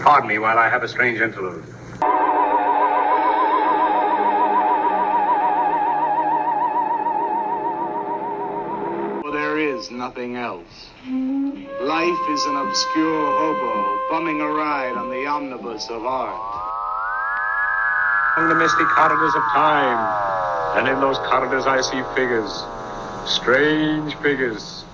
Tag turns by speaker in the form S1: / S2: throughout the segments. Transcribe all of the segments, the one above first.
S1: Pardon me while I have a strange interlude. There is nothing else. Life is an obscure hobo bumming a ride on the omnibus of art. Along the misty corridors of time, and in those corridors I see figures, strange figures.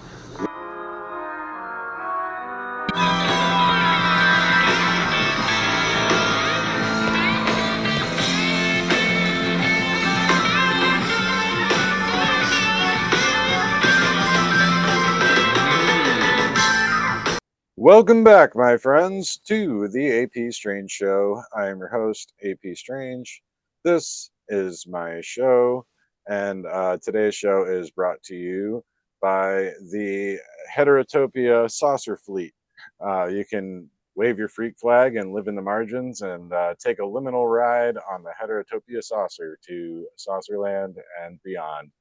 S2: Welcome back, my friends, to the AP Strange Show. I am your host, AP Strange. This is my show, and today's show is brought to you by the Heterotopia Saucer Fleet. You can wave your freak flag and live in the margins and take a liminal ride on the Heterotopia Saucer to Saucerland and beyond.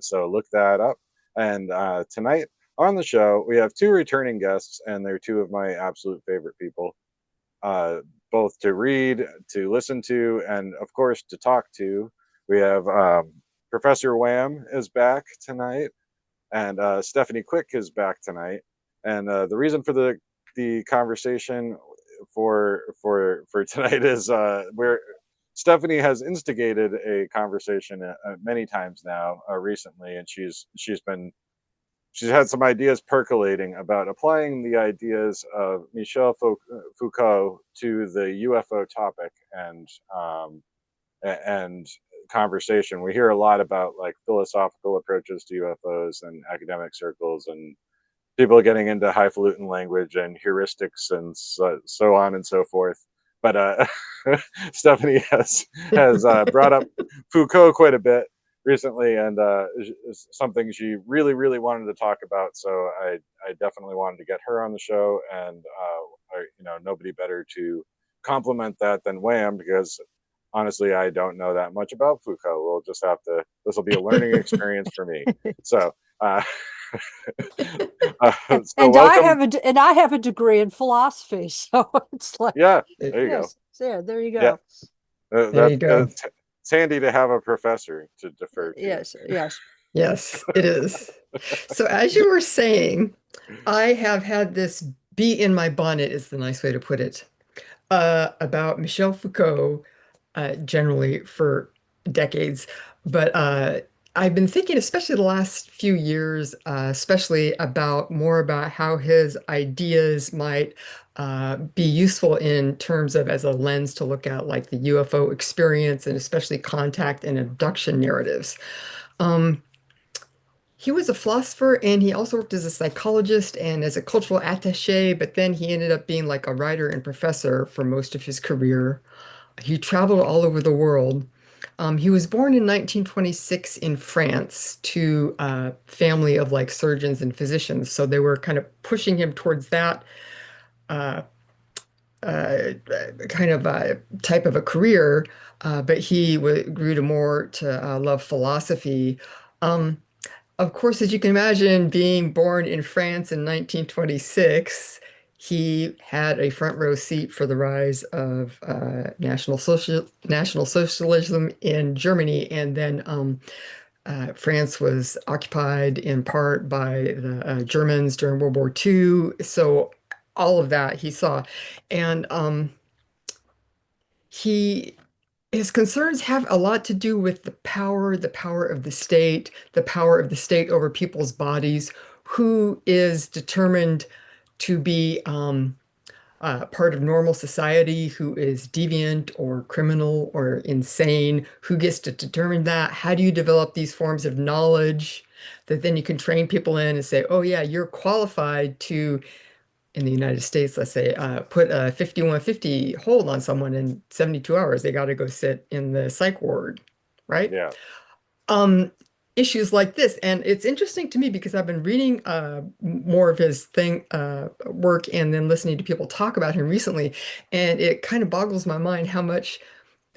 S2: So look that up. And tonight, on the show, we have two returning guests, and they're two of my absolute favorite people, both to read, to listen to, and of course to talk to. We have Professor Wham is back tonight, and Stephanie Quick is back tonight. And the reason for the conversation for tonight is where Stephanie has instigated a conversation many times now recently, and she's had some ideas percolating about applying the ideas of Michel Foucault to the UFO topic and conversation. We hear a lot about like philosophical approaches to UFOs and academic circles and people getting into highfalutin language and heuristics and so on and so forth. But Stephanie has brought up Foucault quite a bit recently, and something she really wanted to talk about. So I definitely wanted to get her on the show, and nobody better to complement that than Wham, because honestly I don't know that much about Foucault. We'll just have to. This will be a learning experience for me. So.
S3: And I have a degree in philosophy, so it's like
S2: there you go.
S3: Yeah, there you go.
S2: Yeah.
S4: There you go.
S2: It's handy to have a professor to defer to.
S4: Yes, it is. So as you were saying, I have had this bee in my bonnet is the nice way to put it, about Michel Foucault, generally for decades. But I've been thinking, especially the last few years, especially more about how his ideas might be useful in terms of as a lens to look at like the UFO experience and especially contact and abduction narratives. He was a philosopher and he also worked as a psychologist and as a cultural attaché, but then he ended up being like a writer and professor for most of his career. He traveled all over the world. He was born in 1926 in France to a family of like surgeons and physicians. So they were kind of pushing him towards that kind of a type of a career, but he grew to love philosophy. Of course, as you can imagine, being born in France in 1926, he had a front row seat for the rise of National Socialism in Germany, and then France was occupied in part by the Germans during World War II. So all of that he saw, and his concerns have a lot to do with the power of the state, over people's bodies, who is determined to be part of normal society, who is deviant or criminal or insane, who gets to determine that. How do you develop these forms of knowledge that then you can train people in and say, oh yeah, you're qualified to, in the United States, let's say, put a 5150 hold on someone in 72 hours. They got to go sit in the psych ward, right?
S2: Yeah.
S4: Issues like this. And it's interesting to me because I've been reading more of his work and then listening to people talk about him recently. And it kind of boggles my mind how much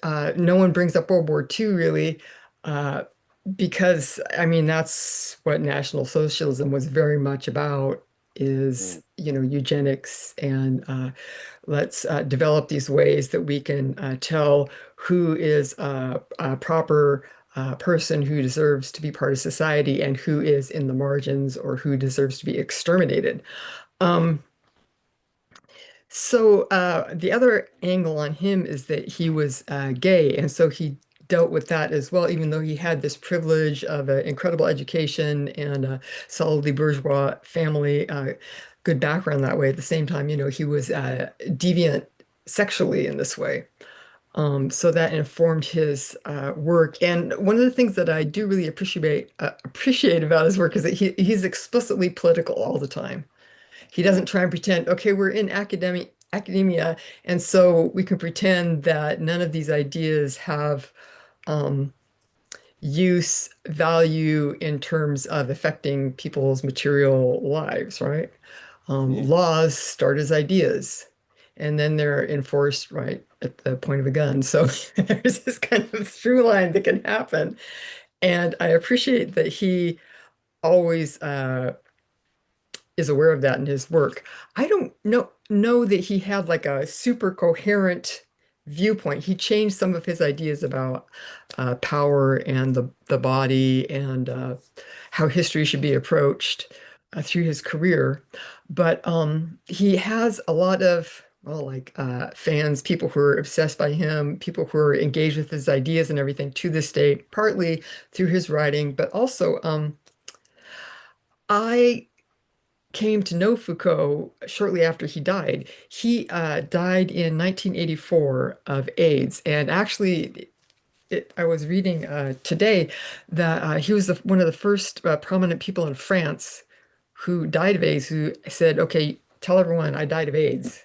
S4: no one brings up World War II, really. Because, I mean, that's what National Socialism was very much about is,
S2: Mm.
S4: eugenics, and let's develop these ways that we can tell who is a proper person who deserves to be part of society and who is in the margins or who deserves to be exterminated. Um, so the other angle on him is that he was gay, and so he dealt with that as well, even though he had this privilege of an incredible education and a solidly bourgeois family, good background that way. At the same time, he was deviant sexually in this way. So that informed his work. And one of the things that I do really appreciate about his work is that he's explicitly political all the time. He doesn't
S2: Mm.
S4: try and pretend, okay, we're in academia, and so we can pretend that none of these ideas have um, use, value in terms of affecting people's material lives, right?
S2: Mhm.
S4: Laws start as ideas, and then they're enforced right at the point of a gun. So there's this kind of through line that can happen. And I appreciate that he always is aware of that in his work. I don't know that he had like a super coherent viewpoint. He changed some of his ideas about power and the body and how history should be approached through his career. But he has a lot of like fans, people who are obsessed by him, people who are engaged with his ideas and everything to this day, partly through his writing, but also I came to know Foucault shortly after he died. He died in 1984 of AIDS. And actually, I was reading today that he was one of the first prominent people in France who died of AIDS, who said, okay, tell everyone I died of AIDS.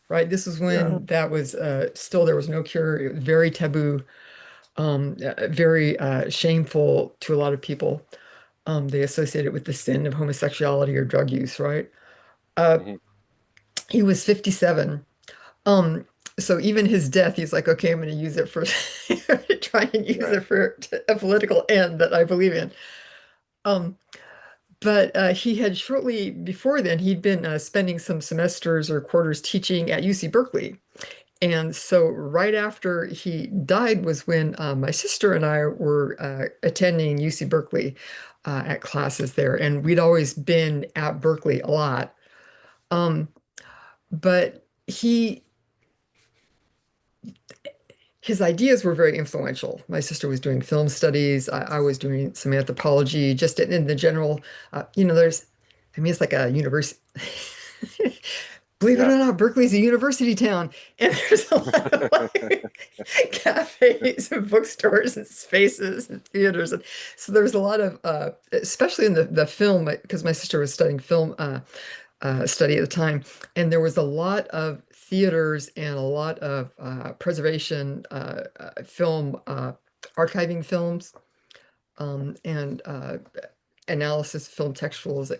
S4: Right? This was
S2: Yeah.
S4: when that was still there was no cure. It was very taboo, very shameful to a lot of people. They associate it with the sin of homosexuality or drug use, right? Uh,
S2: Mhm.
S4: he was 57. Um, so even his death, he's like, okay, I'm going to use it for try and use
S2: Right.
S4: it for a political end that I believe in. Um, but he had shortly before then, he'd been spending some semesters or quarters teaching at UC Berkeley. And so right after he died was when my sister and I were attending UC Berkeley at classes there. And we'd always been at Berkeley a lot. But his ideas were very influential. My sister was doing film studies. I was doing some anthropology, just in the general, I mean, it's like a university. Believe it
S2: Yeah.
S4: or not, Berkeley's a university town, and there's a lot of like cafes and bookstores and spaces and theaters, and so there's a lot of, especially in the film, because my sister was studying film study at the time, and there was a lot of theaters and a lot of preservation film, archiving films, and analysis film textuals,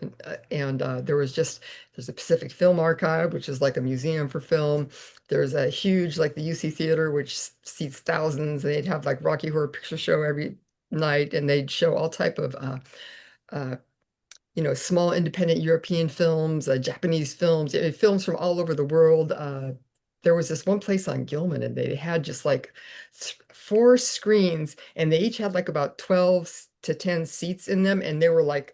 S4: and there's a Pacific Film Archive, which is like a museum for film. There's a huge like the UC Theater, which seats thousands. They'd have like Rocky Horror Picture Show every night, and they'd show all type of uh, small independent European films, Japanese films, films from all over the world. There was this one place on Gilman, and they had just like four screens, and they each had like about 12 to 10 seats in them, and they were like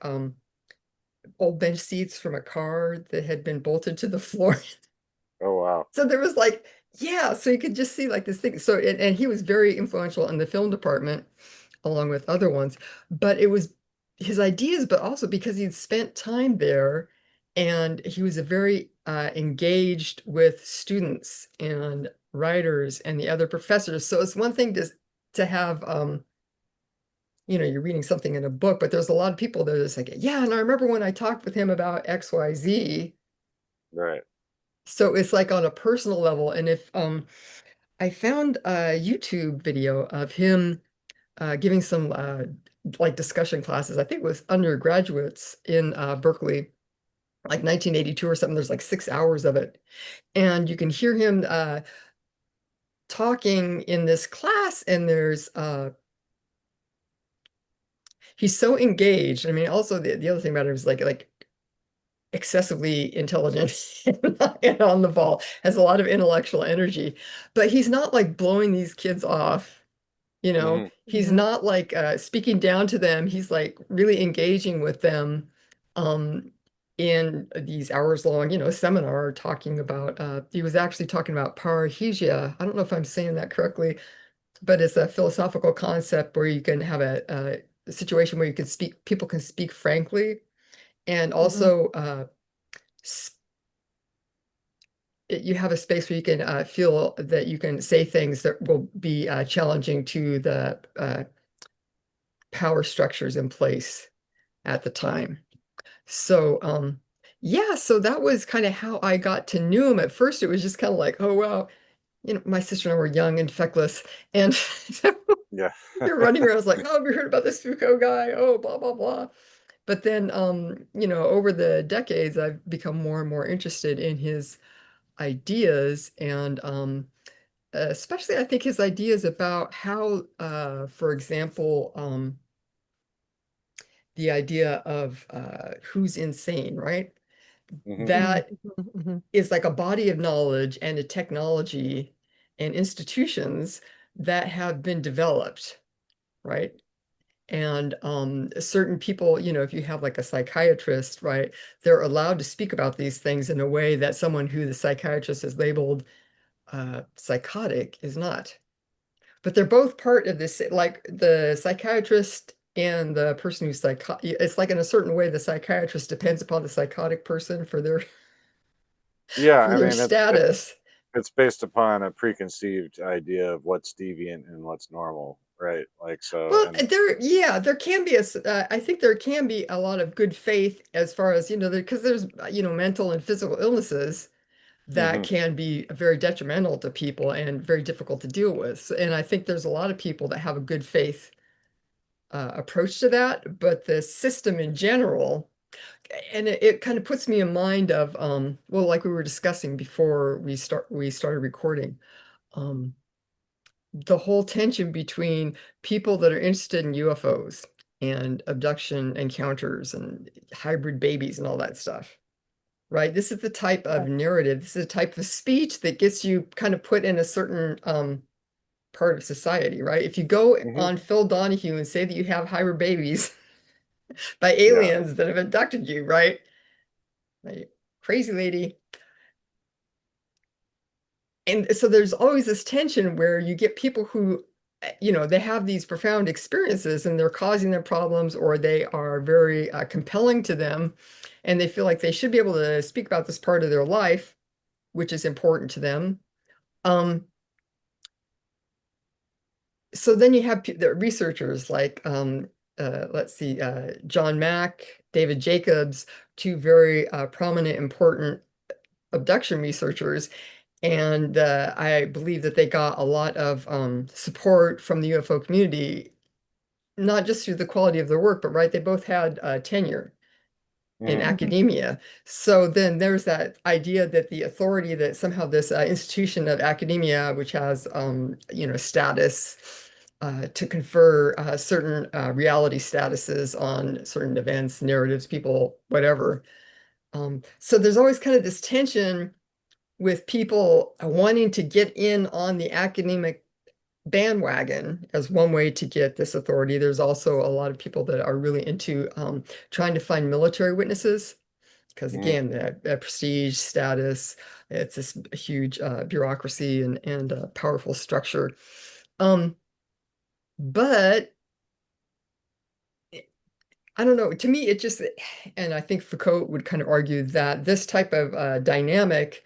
S4: old bench seats from a car that had been bolted to the floor.
S2: Oh wow.
S4: So there was like, yeah, so you could just see like this thing. So, and he was very influential in the film department, along with other ones. But it was his ideas, but also because he'd spent time there and he was a very engaged with students and writers and the other professors. So it's one thing to have you're reading something in a book, but there's a lot of people that are just like, yeah, and I remember when I talked with him about XYZ.
S2: Right.
S4: So it's like on a personal level. And if I found a YouTube video of him giving some like discussion classes. I think it was undergraduates in Berkeley, like 1982 or something. There's like 6 hours of it. And you can hear him talking in this class, and he's so engaged. I mean, also the other thing about him is like excessively intelligent and on the ball, has a lot of intellectual energy, but he's not like blowing these kids off. He's
S3: Mhm.
S4: not like speaking down to them. He's like really engaging with them um, in these hours long, seminar talking about, he was actually talking about parrhesia. I don't know if I'm saying that correctly, but it's a philosophical concept where you can have a situation where people can speak frankly, and
S3: Mhm.
S4: also you have a space where you can feel that you can say things that will be challenging to the power structures in place at the time. So, yeah, so that was kind of how I got to know him. At first, it was just kind of like, oh, wow, my sister and I were young and feckless. And so
S2: Yeah.
S4: you're running around, I was like, oh, have you heard about this Foucault guy? Oh, blah, blah, blah. But then, over the decades, I've become more and more interested in his ideas and especially I think his ideas about how, for example, the idea of who's insane, right?
S2: Hmm.
S3: Mhm.
S4: That
S3: Mhm. Mhm.
S4: is like a body of knowledge and a technology and institutions that have been developed, right? And certain people, if you have like a psychiatrist, right, they're allowed to speak about these things in a way that someone who the psychiatrist has labeled psychotic is not. But they're both part of this, like the psychiatrist and the person who's it's like in a certain way, the psychiatrist depends upon the psychotic person for their
S2: Yeah,
S4: for
S2: I
S4: their
S2: mean it
S4: status.
S2: it's based upon a preconceived idea of what's deviant and what's normal, right? Like so,
S4: Well,
S2: and
S4: there can be I think there can be a lot of good faith as far as, because there's, mental and physical illnesses that
S2: hmm
S4: can be very detrimental to people and very difficult to deal with. And I think there's a lot of people that have a good faith approach to that, but the system in general, and it kind of puts me in mind of, well, like we were discussing before we started recording, um, the whole tension between people that are interested in UFOs and abduction encounters and hybrid babies and all that stuff. Right. This is the type of
S3: Right.
S4: narrative. This is a type of speech that gets you kind of put in a certain part of society, right? If you go
S2: hmm
S4: on Phil Donahue and say that you have hybrid babies by
S2: yeah.
S4: aliens that have abducted you, right? Like, crazy lady. And so there's always this tension where you get people who, they have these profound experiences and they're causing them problems, or they are very compelling to them, and they feel like they should be able to speak about this part of their life, which is important to them. Um, so then you have the researchers like, let's see, John Mack, David Jacobs, two very prominent, important abduction researchers. And I believe that they got a lot of support from the UFO community, not just through the quality of their work, but right, they both had tenure in
S2: hmm
S3: Mhm.
S4: academia. So then there's that idea that the authority, that somehow this institution of academia, which has, status to confer certain reality statuses on certain events, narratives, people, whatever. So there's always kind of this tension with people wanting to get in on the academic bandwagon as one way to get this authority. There's also a lot of people that are really into trying to find military witnesses, because
S2: hmm
S4: again, that prestige, status, it's this huge bureaucracy and powerful structure. Um, but I don't know. To me, it just, and I think Foucault would kind of argue that this type of dynamic,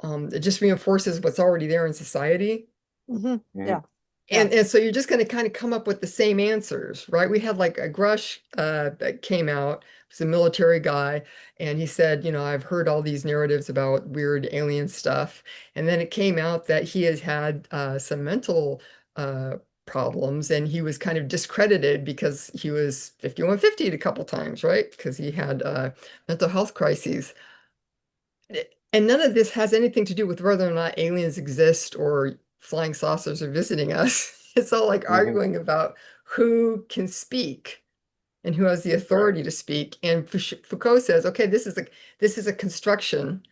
S4: it just reinforces what's already there in society.
S3: Mhm.
S2: hmm
S3: Yeah. Yeah.
S4: And so you're just going to kind of come up with the same answers, right? We had like a Grush that came out, was a military guy, and he said, I've heard all these narratives about weird alien stuff. And then it came out that he has had some mental problems, and he was kind of discredited because he was 5150 a couple times, right? Because he had mental health crises. And none of this has anything to do with whether or not aliens exist or flying saucers are visiting us. It's all like
S2: hmm
S4: arguing about who can speak. and who has the
S2: Right.
S4: authority to speak. And Foucault says, okay, this is a construction.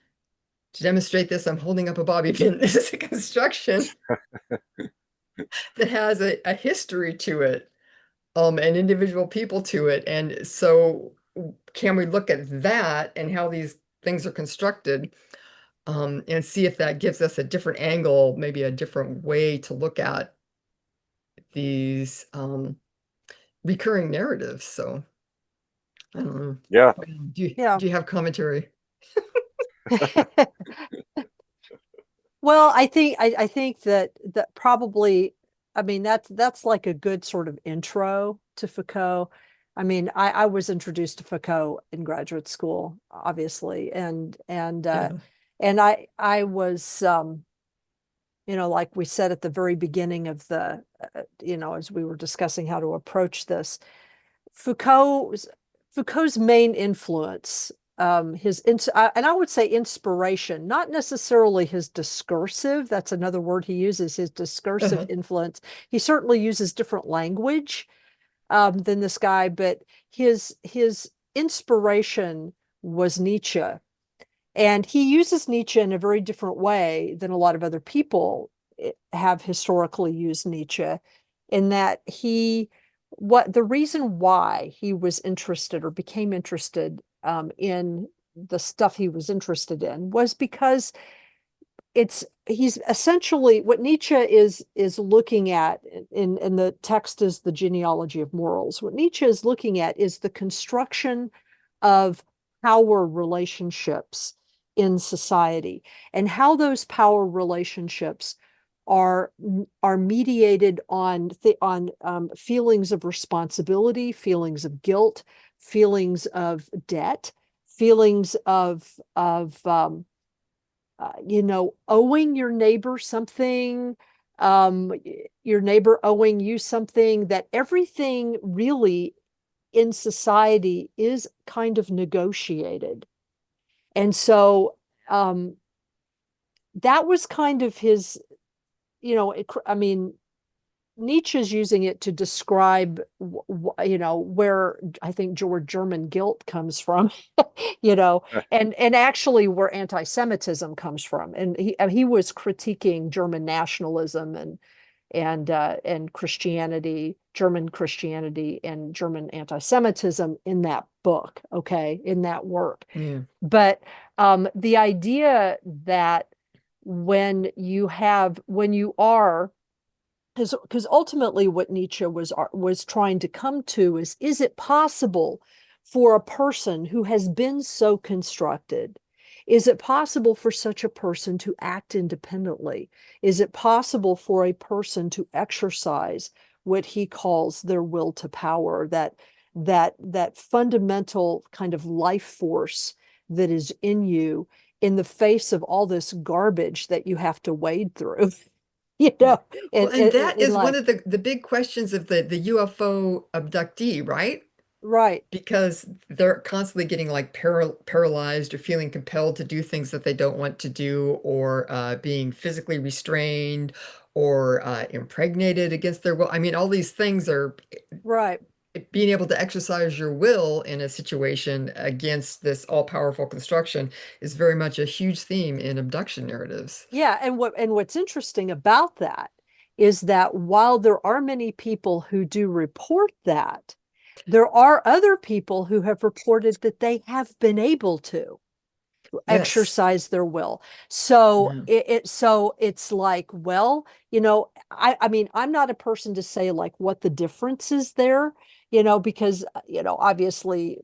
S4: To demonstrate this, I'm holding up a bobby pin. This is a construction that has a history to it, and individual people to it. And so can we look at that and how these things are constructed, and see if that gives us a different angle, maybe a different way to look at these recurring narratives. So I don't know.
S2: Yeah.
S4: Do you,
S3: Yeah.
S4: do you have commentary?
S3: Well, I think that probably, I mean, that's like a good sort of intro to Foucault. I mean, I was introduced to Foucault in graduate school, obviously,
S4: Yeah.
S3: and I was like we said at the very beginning of the as we were discussing how to approach this, Foucault's Foucault's main influence, and I would say inspiration, not necessarily his discursive. That's another word he uses. His discursive
S4: Uh-huh.
S3: influence. He certainly uses different language than this guy, but his inspiration was Nietzsche, and he uses Nietzsche in a very different way than a lot of other people have historically used Nietzsche, in that what the reason why he was interested or became interested in the stuff he was interested in was because he's essentially what Nietzsche is looking at in the text is the genealogy of morals. What Nietzsche is looking at is the construction of power relationships in society and how those power relationships are are mediated on feelings of responsibility, feelings of guilt, feelings of debt, feelings of owing your neighbor something, um, your neighbor owing you something, that everything really in society is kind of negotiated. And so that was kind of his, I mean, Nietzsche's using it to describe, where I think German guilt comes from, you know, and actually where anti-Semitism comes from. And he was critiquing German nationalism and Christianity, German Christianity and German anti-Semitism in that book, okay, in that work.
S4: Yeah.
S3: But the idea that when you are because ultimately what Nietzsche was trying to come to is it possible for a person who has been so constructed, is it possible for such a person to act independently? Is it possible for a person to exercise what he calls their will to power, that fundamental kind of life force that is in you in the face of all this garbage that you have to wade through? you
S4: Yeah.
S3: know,
S4: Well, and that
S3: in
S4: is one
S3: life.
S4: of the big questions of the UFO abductee, right?
S3: Right,
S4: Because they're constantly getting like paralyzed or feeling compelled to do things that they don't want to do, or being physically restrained, or impregnated against their will. I mean, all these things are
S3: right.
S4: being able to exercise your will in a situation against this all-powerful construction is very much a huge theme in abduction narratives.
S3: Yeah, what's interesting about that is that while there are many people who do report that, there are other people who have reported that they have been able to
S4: Yes.
S3: exercise their will. So
S4: Yeah.
S3: it's like, well, I mean, I'm not a person to say like what the difference is there, because obviously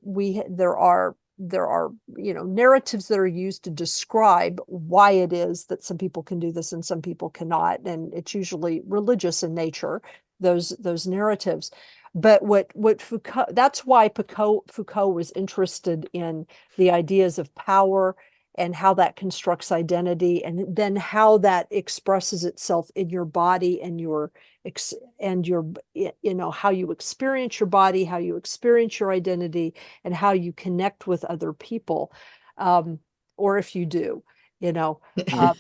S3: there are narratives that are used to describe why it is that some people can do this and some people cannot, and it's usually religious in nature, those narratives. But what Foucault, that's why Foucault was interested in the ideas of power and how that constructs identity, and then how that expresses itself in your body and your how you experience your body, how you experience your identity, and how you connect with other people, um, or if you do, you know, uh,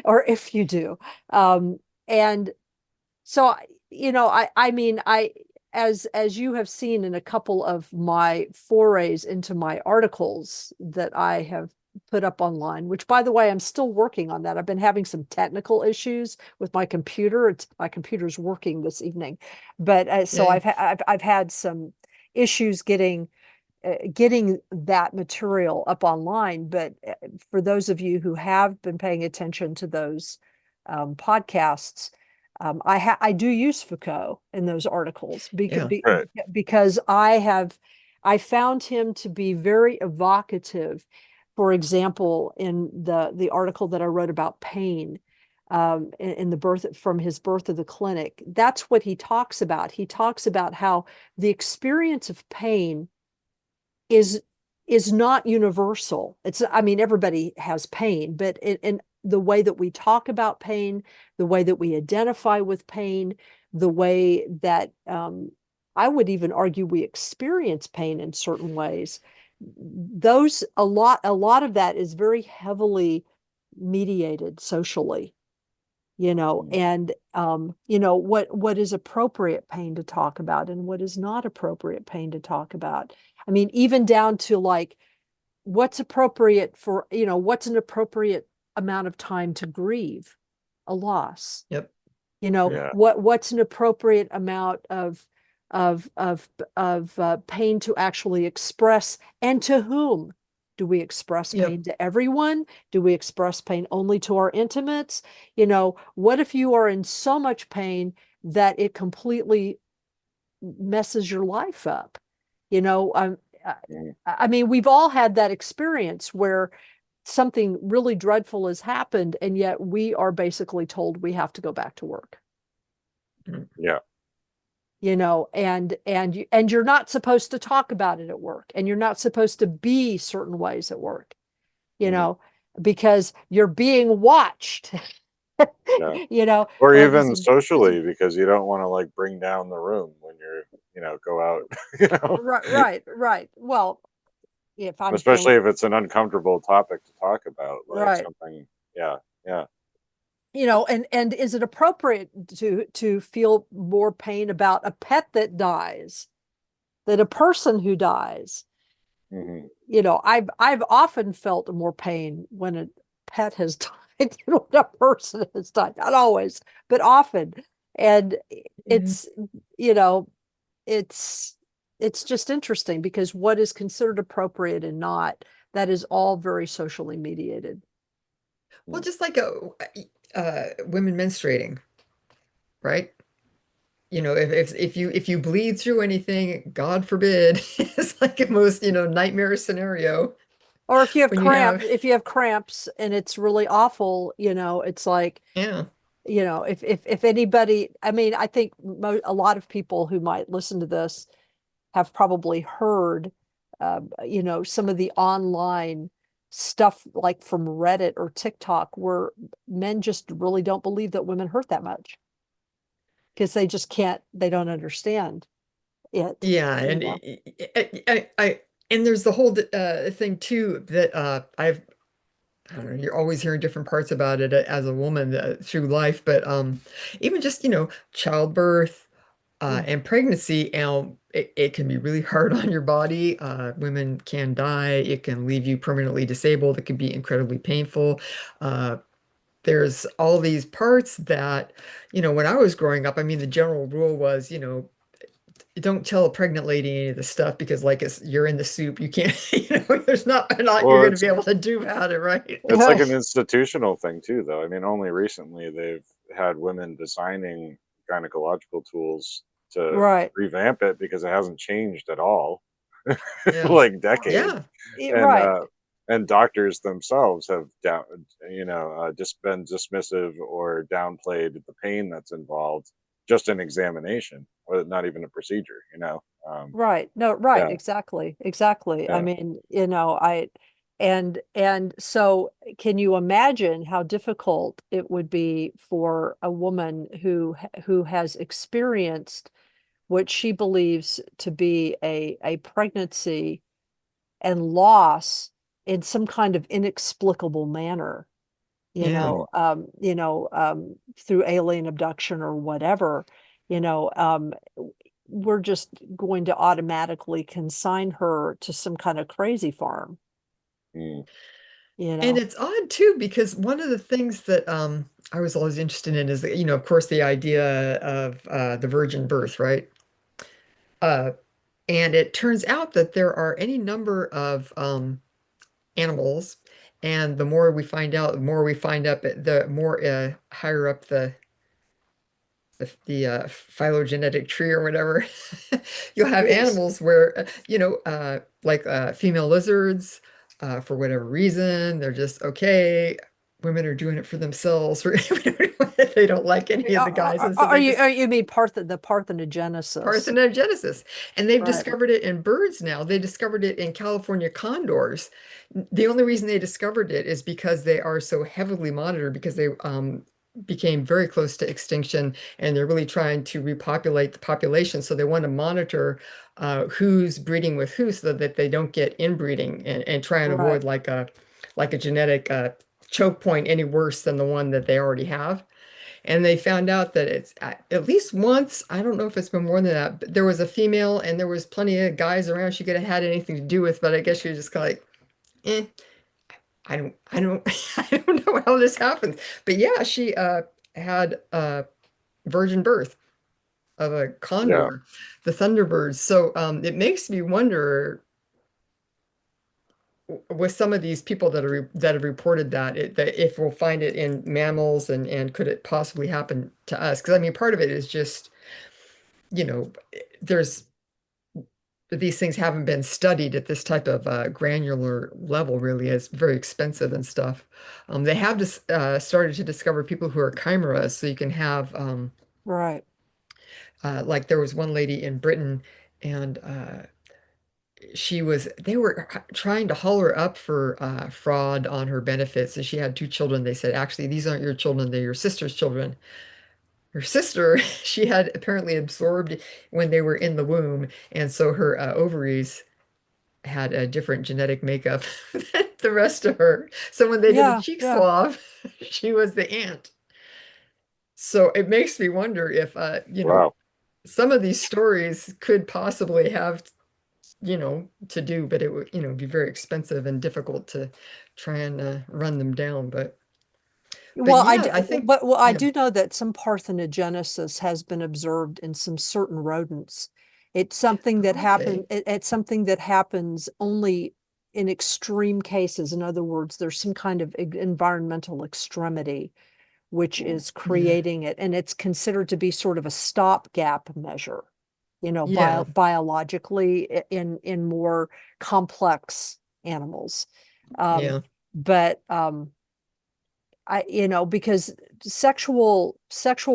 S3: or if you do, and so I mean, as you have seen in a couple of my forays into my articles that I have put up online, which by the way, I'm still working on that. I've been having some technical issues with my computer. My computer's working this evening, but so
S4: Yay.
S3: I've had some issues getting that material up online. But for those of you who have been paying attention to those podcasts, I do use Foucault in those articles
S4: Yeah.
S2: Right.
S3: because I found him to be very evocative. For example, in the article that I wrote about pain, in the birth from his birth of the clinic, that's what he talks about. He talks about how the experience of pain is not universal. I mean, everybody has pain, but in the way that we talk about pain, the way that we identify with pain, the way that I would even argue we experience pain in certain ways, a lot of that is very heavily mediated socially, and what is appropriate pain to talk about and what is not appropriate pain to talk about. I mean, even down to like what's appropriate what's an appropriate amount of time to grieve a loss.
S4: Yep.
S2: Yeah.
S3: What's an appropriate amount of pain to actually express, and to whom? Do we express pain
S4: Yep.
S3: to everyone? Do we express pain only to our intimates? What if you are in so much pain that it completely messes your life up? You know, um,
S2: Mm.
S3: I mean, we've all had that experience where something really dreadful has happened, and yet we are basically told we have to go back to work.
S2: Yeah.
S3: And you're not supposed to talk about it at work, and you're not supposed to be certain ways at work, you
S2: Mhm.
S3: know, because you're being watched.
S2: Yeah.
S3: you know,
S2: Or
S3: as
S2: even
S3: a,
S2: socially, because you don't want to like bring down the room when you're, go out, you know,
S3: right. Well, if I'm
S2: especially
S3: feeling
S2: if it's an uncomfortable topic to talk about, like
S3: right,
S2: something. Yeah. Yeah.
S3: and is it appropriate to feel more pain about a pet that dies than a person who dies?
S2: Hmm.
S3: I've often felt more pain when a pet has died than when a person has died. Not always, but often. And
S4: Yeah.
S3: it's, you know, it's it's just interesting because what is considered appropriate and not, that is all very socially mediated.
S4: Well, just like women menstruating, right? If you bleed through anything, God forbid, it's like a most, nightmare scenario
S3: Or
S4: when you have,
S3: if you have cramps and it's really awful, it's like,
S4: yeah.
S3: if anybody, I mean, I think a lot of people who might listen to this have probably heard, some of the online stuff like from Reddit or TikTok where men just really don't believe that women hurt that much because they just can't, they don't understand it,
S4: Yeah,
S3: you
S4: and
S3: know.
S4: and there's the whole thing too that I don't know, you're always hearing different parts about it as a woman through life, but even just, childbirth
S3: Mm.
S4: and pregnancy, it can be really hard on your body. Women can die. It can leave you permanently disabled. It can be incredibly painful. Uh, there's all these parts that, when I was growing up, I mean, the general rule was, don't tell a pregnant lady any of this stuff because like you're in the soup. You can't, there's not a lot you're
S2: Well,
S4: going to be able to do about it, right?
S2: it's like an institutional thing too, though. I mean, only recently they've had women designing gynecological tools to
S3: Right.
S2: revamp it because it hasn't changed at all,
S4: Yeah.
S2: like decades.
S4: Yeah.
S2: And
S3: Right.
S2: doctors themselves have just been dismissive or downplayed the pain that's involved just in examination, or not even a procedure.
S3: Right. No, right.
S2: Yeah,
S3: Exactly. I
S2: yeah,
S3: mean, and so can you imagine how difficult it would be for a woman who has experienced what she believes to be a pregnancy and loss in some kind of inexplicable manner,
S4: Yeah.
S2: mhm,
S3: through alien abduction or whatever, you know, um, we're just going to automatically consign her to some kind of crazy farm,
S2: Mm.
S4: And
S3: know.
S4: it's odd too, because one of the things that I was always interested in is, of course, the idea of the virgin birth, right? Uh, and it turns out that there are any number of animals, and the more we find out, the more we find up, the more higher up the phylogenetic tree or whatever, you'll have
S3: Yes.
S4: animals where, like female lizards, for whatever reason, they're just okay. Women are doing it for themselves. They don't like any of the guys, and so they just
S3: Are you mean the parthenogenesis?
S4: parthenogenesis. And they've
S3: Right.
S4: discovered it in birds now. They discovered it in California condors. The only reason they discovered it is because they are so heavily monitored, because they became very close to extinction, and they're really trying to repopulate the population. So they want to monitor who's breeding with who, so that they don't get inbreeding, and try and
S3: Right.
S4: avoid like a genetic choke point any worse than the one that they already have. And they found out that it's at least once, I don't know if it's been more than that, but there was a female and there was plenty of guys around she could have had anything to do with, but I guess she was just kind of like, eh, I don't, I don't know how this happens. But yeah, she had a virgin birth of a
S2: Yeah.
S4: condor, the Thunderbirds. So it makes me wonder, with some of these people that have reported that if we'll find it in mammals, and could it possibly happen to us? Because I mean, part of it is just, you know, there's these things haven't been studied at this type of granular level, really. It's very expensive and stuff. They have started to discover people who are chimeras, so you can have
S3: Right.
S4: like there was one lady in Britain, and they were trying to haul her up for fraud on her benefits, and she had two children. They said, actually, these aren't your children, they're your sister's children. Her sister, she had apparently absorbed when they were in the womb, and so her ovaries had a different genetic makeup than the rest of her. So when they did a
S3: Yeah.
S4: cheek
S3: Yeah.
S4: swab, she was the aunt. So it makes me wonder if,
S2: Wow.
S4: some of these stories could possibly have, to do, but it would, be very expensive and difficult to try and run them down. But
S3: Well,
S4: yeah, I think,
S3: I
S4: yeah,
S3: do know that some parthenogenesis has been observed in some certain rodents. It's something that
S4: okay.
S3: it's something that happens only in extreme cases. In other words, there's some kind of environmental extremity which
S2: Mm.
S3: is
S4: Yeah.
S3: creating it, and it's considered to be sort of a stopgap measure,
S4: Yeah.
S3: biologically in more complex animals. Um,
S4: Yeah.
S3: but because sexual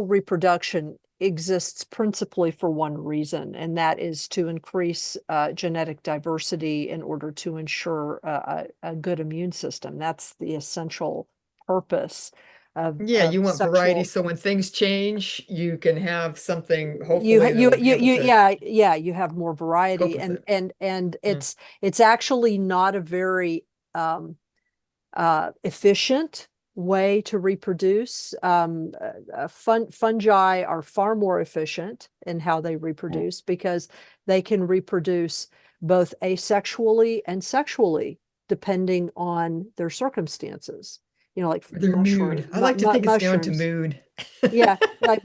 S3: reproduction exists principally for one reason, and that is to increase genetic diversity in order to ensure a good immune system. That's the essential purpose
S4: Yeah,
S3: of
S4: you want variety,
S3: sexual.
S4: so when things change, you can have something hopefully that'll be able to
S3: Yeah, you have more
S4: cope
S3: variety,
S4: with it.
S3: and
S4: Yeah.
S3: it's actually not a very efficient way to reproduce. Fungi are far more efficient in how they
S2: Mm.
S3: reproduce, because they can reproduce both asexually and sexually, depending on their circumstances. Like
S4: Their mood. I like to think it's down to
S3: mushrooms.
S4: mood.
S3: Yeah, like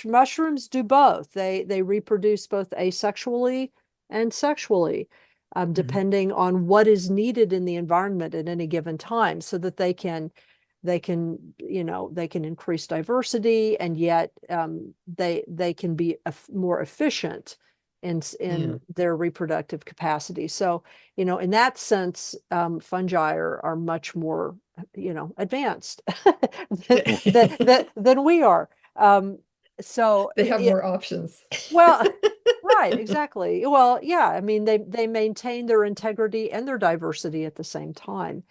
S3: mushrooms do both. They reproduce both asexually and sexually,
S4: Mhm.
S3: depending on what is needed in the environment at any given time, so that they can increase diversity, and yet they can be more efficient
S4: Yeah.
S3: in their reproductive capacity. So, in that sense, fungi are much more, advanced than we are. So
S4: They have more options.
S3: well, right, exactly. Well, yeah, I mean, they maintain their integrity and their diversity at the same time.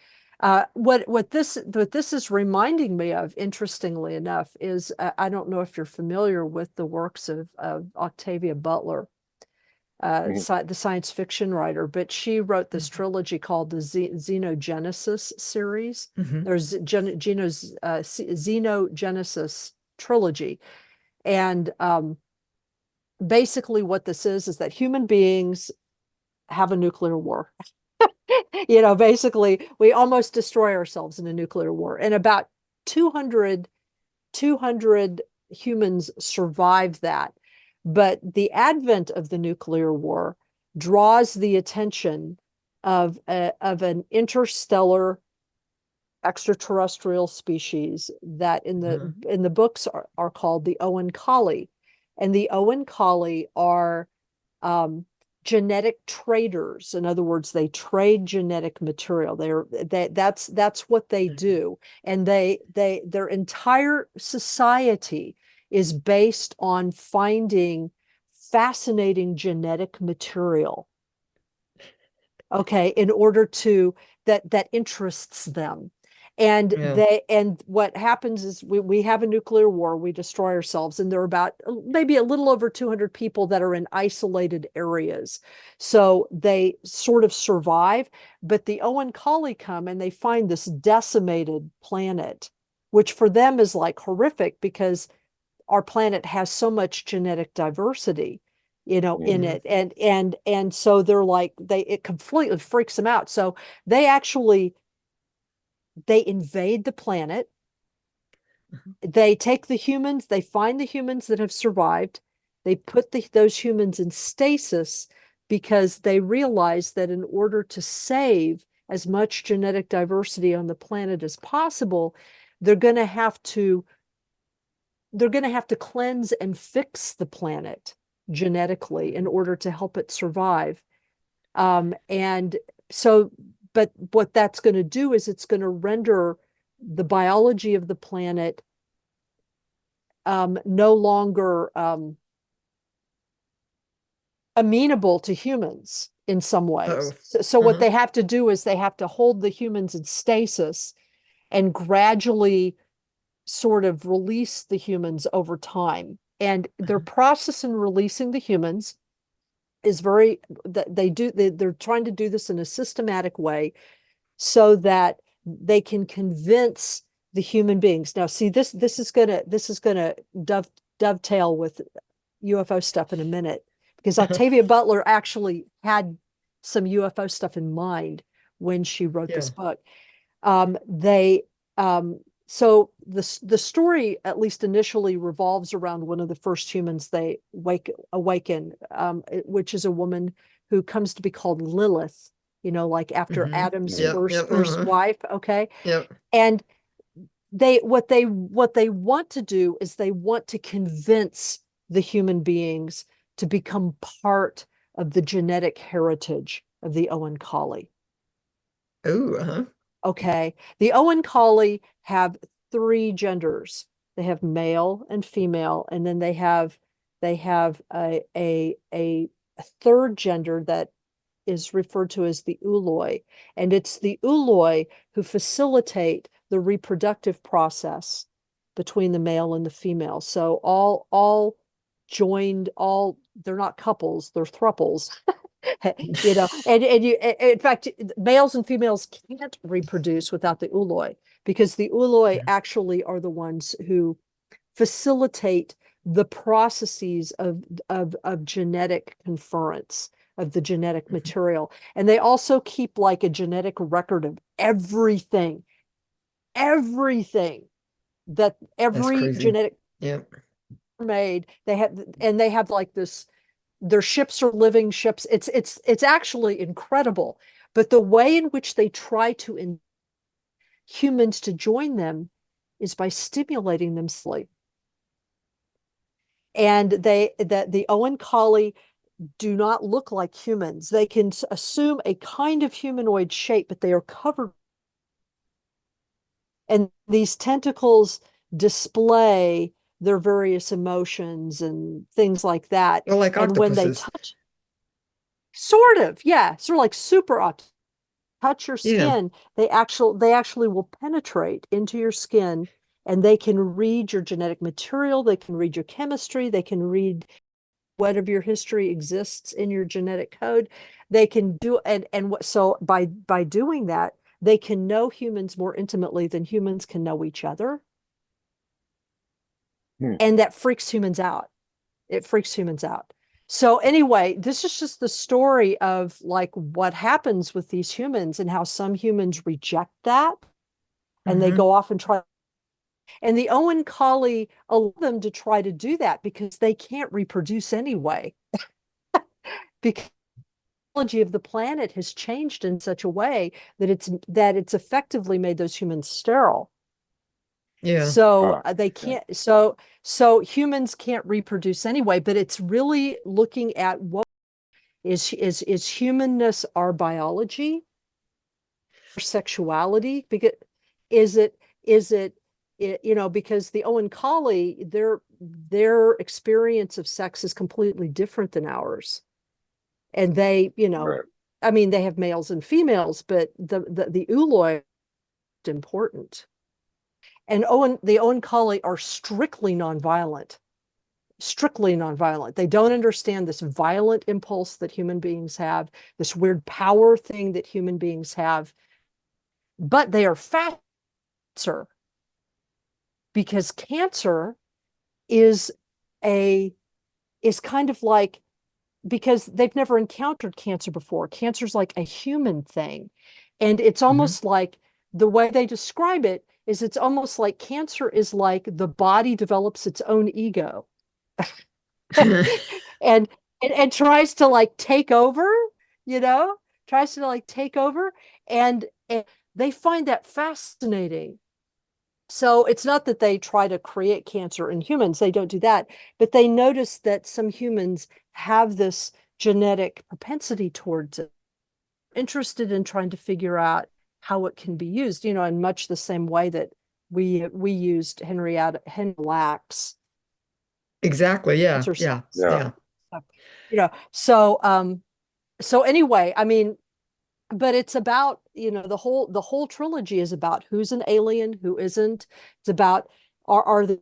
S3: What this is reminding me of, interestingly enough, is I don't know if you're familiar with the works of Octavia Butler,
S2: Mhm.
S3: the science fiction writer, but she wrote this trilogy called the Xenogenesis series.
S4: Mhm.
S3: There's Xenogenesis trilogy, and basically what this is that human beings have a nuclear war. You know, basically, we almost destroy ourselves in a nuclear war. And about 200 humans survive that. But the advent of the nuclear war draws the attention of an interstellar extraterrestrial species that in the books are called the Oankali. And the Oankali are genetic traders. In other words, they trade genetic material. That's what they do. And their entire society is based on finding fascinating genetic material. Okay, in order to that interests them. And what happens is we have a nuclear war, we destroy ourselves, and there are about maybe a little over 200 people that are in isolated areas. So they sort of survive, but the Oankali come and they find this decimated planet, which for them is like horrific because our planet has so much genetic diversity, you know, in it. And so they're like, it completely freaks them out. So they invade the planet. They take the humans, they find the humans that have survived. They put those humans in stasis because they realize that in order to save as much genetic diversity on the planet as possible, they're going to have to cleanse and fix the planet genetically in order to help it survive. And so, but what that's going to do is it's going to render the biology of the planet no longer amenable to humans in some ways. So what they have to do is they have to hold the humans in stasis and gradually sort of release the humans over time. And their process in releasing the humans is they're trying to do this in a systematic way so that they can convince the human beings. Now, see, this is gonna dovetail with UFO stuff in a minute, because Octavia Butler actually had some UFO stuff in mind when she wrote this book. So the story, at least initially, revolves around one of the first humans they awaken, which is a woman who comes to be called Lilith, you know, like after Adam's first wife. Okay. And what they want to do is they want to convince the human beings to become part of the genetic heritage of the Oankali. Okay. The Oankali have 3 genders. They have male and female, and then they have a third gender that is referred to as the Uloi. And it's the Uloi who facilitate the reproductive process between the male and the female. So all joined, they're not couples, they're thruples. You know, and in fact, males and females can't reproduce without the Uloi, because the Uloi actually are the ones who facilitate the processes of genetic conference of the genetic material. And they also keep like a genetic record of everything that every genetic made. They have like this, their ships are living ships. It's actually incredible. But the way in which they try to humans to join them is by stimulating them slowly. And the Oankali do not look like humans. They can assume a kind of humanoid shape, but they are covered. And these tentacles display their various emotions and things like that.
S4: Well, like
S3: and
S4: octopuses.
S3: When they touch, sort of, yeah, sort of like super touch your skin, they actually will penetrate into your skin, and they can read your genetic material, they can read your chemistry, they can read what of your history exists in your genetic code. They can do, so by doing that, they can know humans more intimately than humans can know each other. And that freaks humans out. It freaks humans out. So anyway, this is just the story of like what happens with these humans and how some humans reject that and they go off and try. And the Owen Collie allow them to try to do that because they can't reproduce anyway. Because the ecology of the planet has changed in such a way that it's effectively made those humans sterile.
S4: Yeah.
S3: So they can't. So humans can't reproduce anyway. But it's really looking at what is humanness our biology, our sexuality? Because is it you know, because the Owen Collie, their experience of sex is completely different than ours, and they, you know,
S2: Right.
S3: I mean, they have males and females, but the ooloi is important. And the Owen Collie are strictly nonviolent. Strictly nonviolent. They don't understand this violent impulse that human beings have, this weird power thing that human beings have, but they are cancer, because cancer is kind of like, because they've never encountered cancer before. Cancer's like a human thing. And it's almost like, the way they describe it is, it's almost like cancer is like the body develops its own ego and tries to like take over, you know, tries to like take over. And they find that fascinating. So it's not that they try to create cancer in humans, they don't do that, but they notice that some humans have this genetic propensity towards it, interested in trying to figure out how it can be used, you know, in much the same way that we used Henry Lack's
S4: Exactly. Yeah.
S3: cancer
S4: Yeah.
S3: cells.
S2: Yeah.
S4: Yeah.
S3: You know, so anyway, I mean, but it's about, you know, the whole trilogy is about who's an alien, who isn't. It's about, are they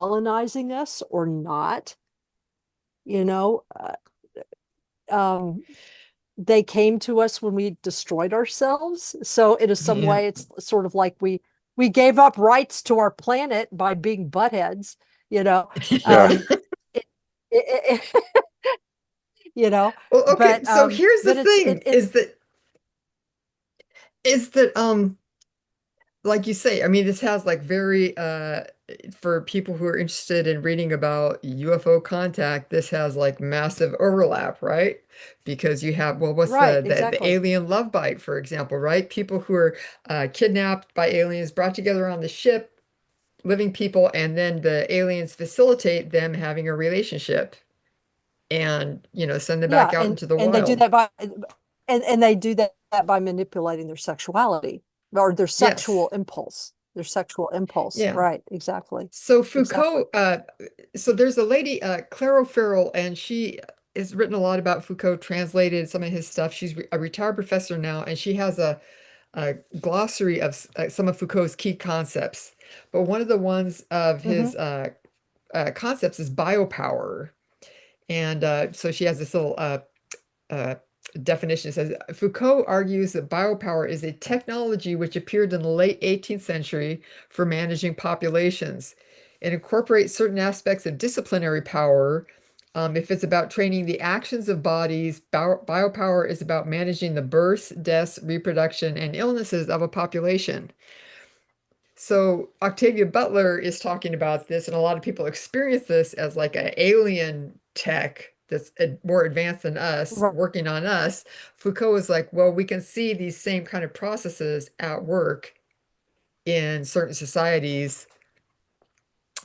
S3: colonizing us or not? You know, they came to us when we destroyed ourselves. So in some
S4: Yeah.
S3: way, it's sort of like we gave up rights to our planet by being buttheads. You know,
S2: Yeah.
S3: it, it, you know,
S4: Well, okay. So here's the
S3: but
S4: thing is that like you say, I mean, this has like very for people who are interested in reading about UFO contact, this has like massive overlap, right? Because you have, well, what's
S3: right,
S4: the
S3: exactly.
S4: alien love bite, for example, right? People who are kidnapped by aliens, brought together on the ship, living people, and then the aliens facilitate them having a relationship and, you know, send them
S3: Yeah,
S4: back out into the
S3: and they do
S4: wild.
S3: that by they do that by manipulating their sexuality or their
S4: Yes.
S3: sexual impulse. Their sexual impulse.
S4: Yeah.
S3: Right, exactly.
S4: So
S3: Exactly.
S4: Foucault, so there's a lady, Claire O'Farrell, and she has written a lot about Foucault, translated some of his stuff. She's a retired professor now, and she has a glossary of some of Foucault's key concepts. But one of the ones of
S3: Hmm.
S4: his concepts is biopower. And so she has this little uh, definition. It says Foucault argues that biopower is a technology which appeared in the late 18th century for managing populations. It incorporates certain aspects of disciplinary power. If it's about training the actions of bodies, biopower is about managing the births, deaths, reproduction, and illnesses of a population. So Octavia Butler is talking about this, and a lot of people experience this as like an alien tech that's more advanced than us,
S3: Right.
S4: working on us. Foucault is like, well, we can see these same kind of processes at work in certain societies,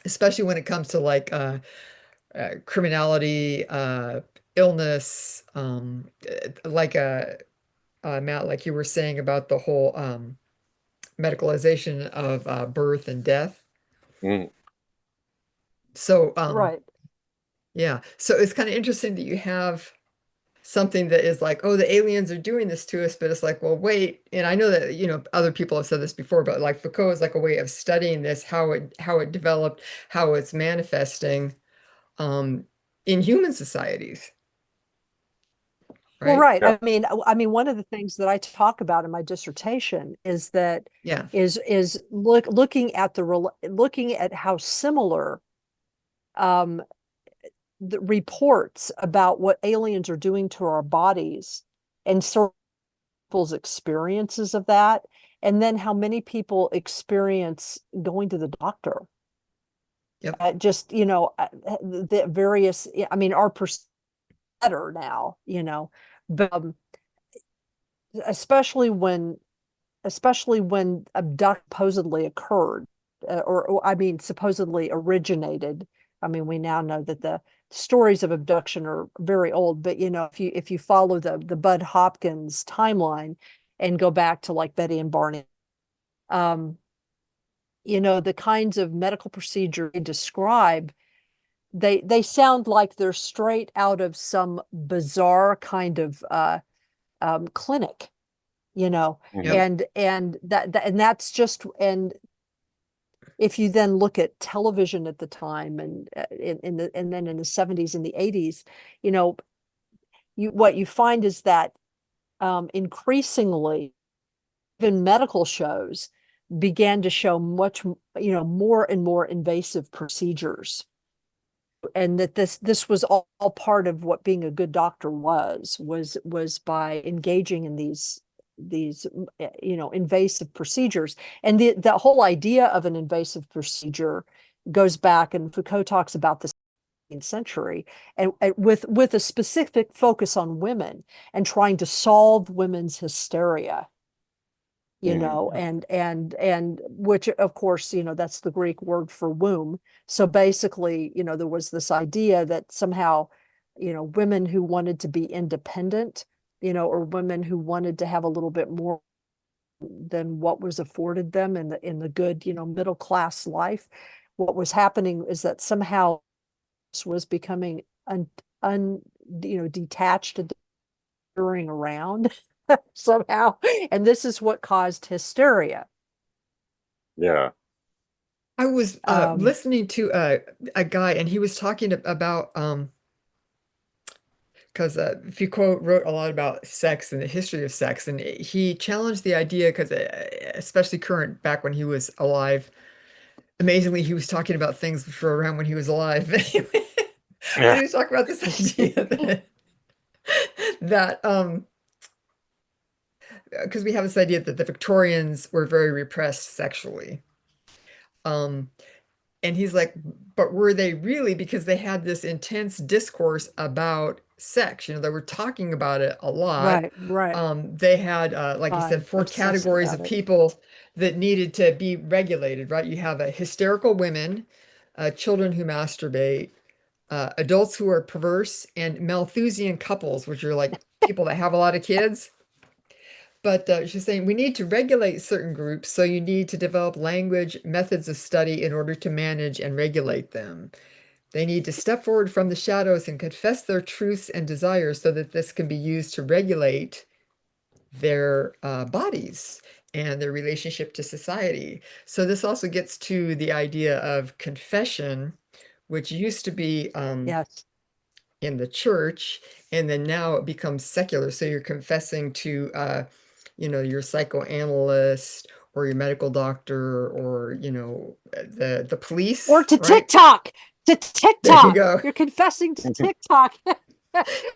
S4: especially when it comes to like criminality, illness, like Matt, like you were saying about the whole medicalization of birth and death.
S2: Mm.
S4: So,
S3: Right.
S4: yeah. So it's kind of interesting that you have something that is like, oh, the aliens are doing this to us, but it's like, well, wait. And I know that, you know, other people have said this before, but like Foucault is like a way of studying this, how it developed, how it's manifesting um in human societies,
S3: Well,
S4: right?
S3: right.
S2: Yeah.
S3: I mean, one of the things that I talk about in my dissertation is that
S4: Yeah.
S3: looking at how similar um, the reports about what aliens are doing to our bodies and sort of people's experiences of that, and then how many people experience going to the doctor.
S4: Yep.
S3: Just, the various, I mean, our better now, but especially when abduct supposedly occurred, or I mean supposedly originated. I mean, we now know that the stories of abduction are very old, but if you follow the Bud Hopkins timeline and go back to like Betty and Barney, um, the kinds of medical procedure they describe, they sound like they're straight out of some bizarre kind of clinic,
S2: Mhm.
S3: and that's just, and if you then look at television at the time, and and then in the 70s and the 80s, what you find is that increasingly even medical shows began to show much, more and more invasive procedures, and that this was all part of what being a good doctor was by engaging in these invasive procedures. And the whole idea of an invasive procedure goes back, and Foucault talks about the 17th century, and with a specific focus on women and trying to solve women's hysteria,
S2: Mhm.
S3: and which of course, that's the Greek word for womb. So basically, there was this idea that somehow, women who wanted to be independent, or women who wanted to have a little bit more than what was afforded them in the good, middle class life, what was happening is that somehow this was becoming un detached and disappearing around somehow, and this is what caused hysteria.
S2: Yeah.
S4: I was
S3: Um,
S4: listening to a guy, and he was talking about because Foucault wrote a lot about sex and the history of sex, and he challenged the idea because, especially current, back when he was alive. Amazingly, he was talking about things which were around when he was alive. But
S2: Yeah.
S4: he was talking about this idea that because we have this idea that the Victorians were very repressed sexually. Um, And he's like, but were they really? Because they had this intense discourse about sex. They were talking about it a lot.
S3: right.
S4: They had, like you said, four
S3: Obsessed
S4: categories
S3: about
S4: of
S3: it.
S4: people that needed to be regulated, right? You have hysterical women, children who masturbate, adults who are perverse, and Malthusian couples, which are like people that have a lot of kids. But she's saying we need to regulate certain groups, so you need to develop language, methods of study in order to manage and regulate them. They need to step forward from the shadows and confess their truths and desires so that this can be used to regulate their bodies and their relationship to society. So this also gets to the idea of confession, which used to be
S3: Yes.
S4: in the church, and then now it becomes secular. So you're confessing to, your psychoanalyst or your medical doctor or, the
S3: Or
S4: police,
S3: to
S4: right?
S3: TikTok, to
S4: There you
S3: TikTok.
S4: go.
S3: You're confessing to TikTok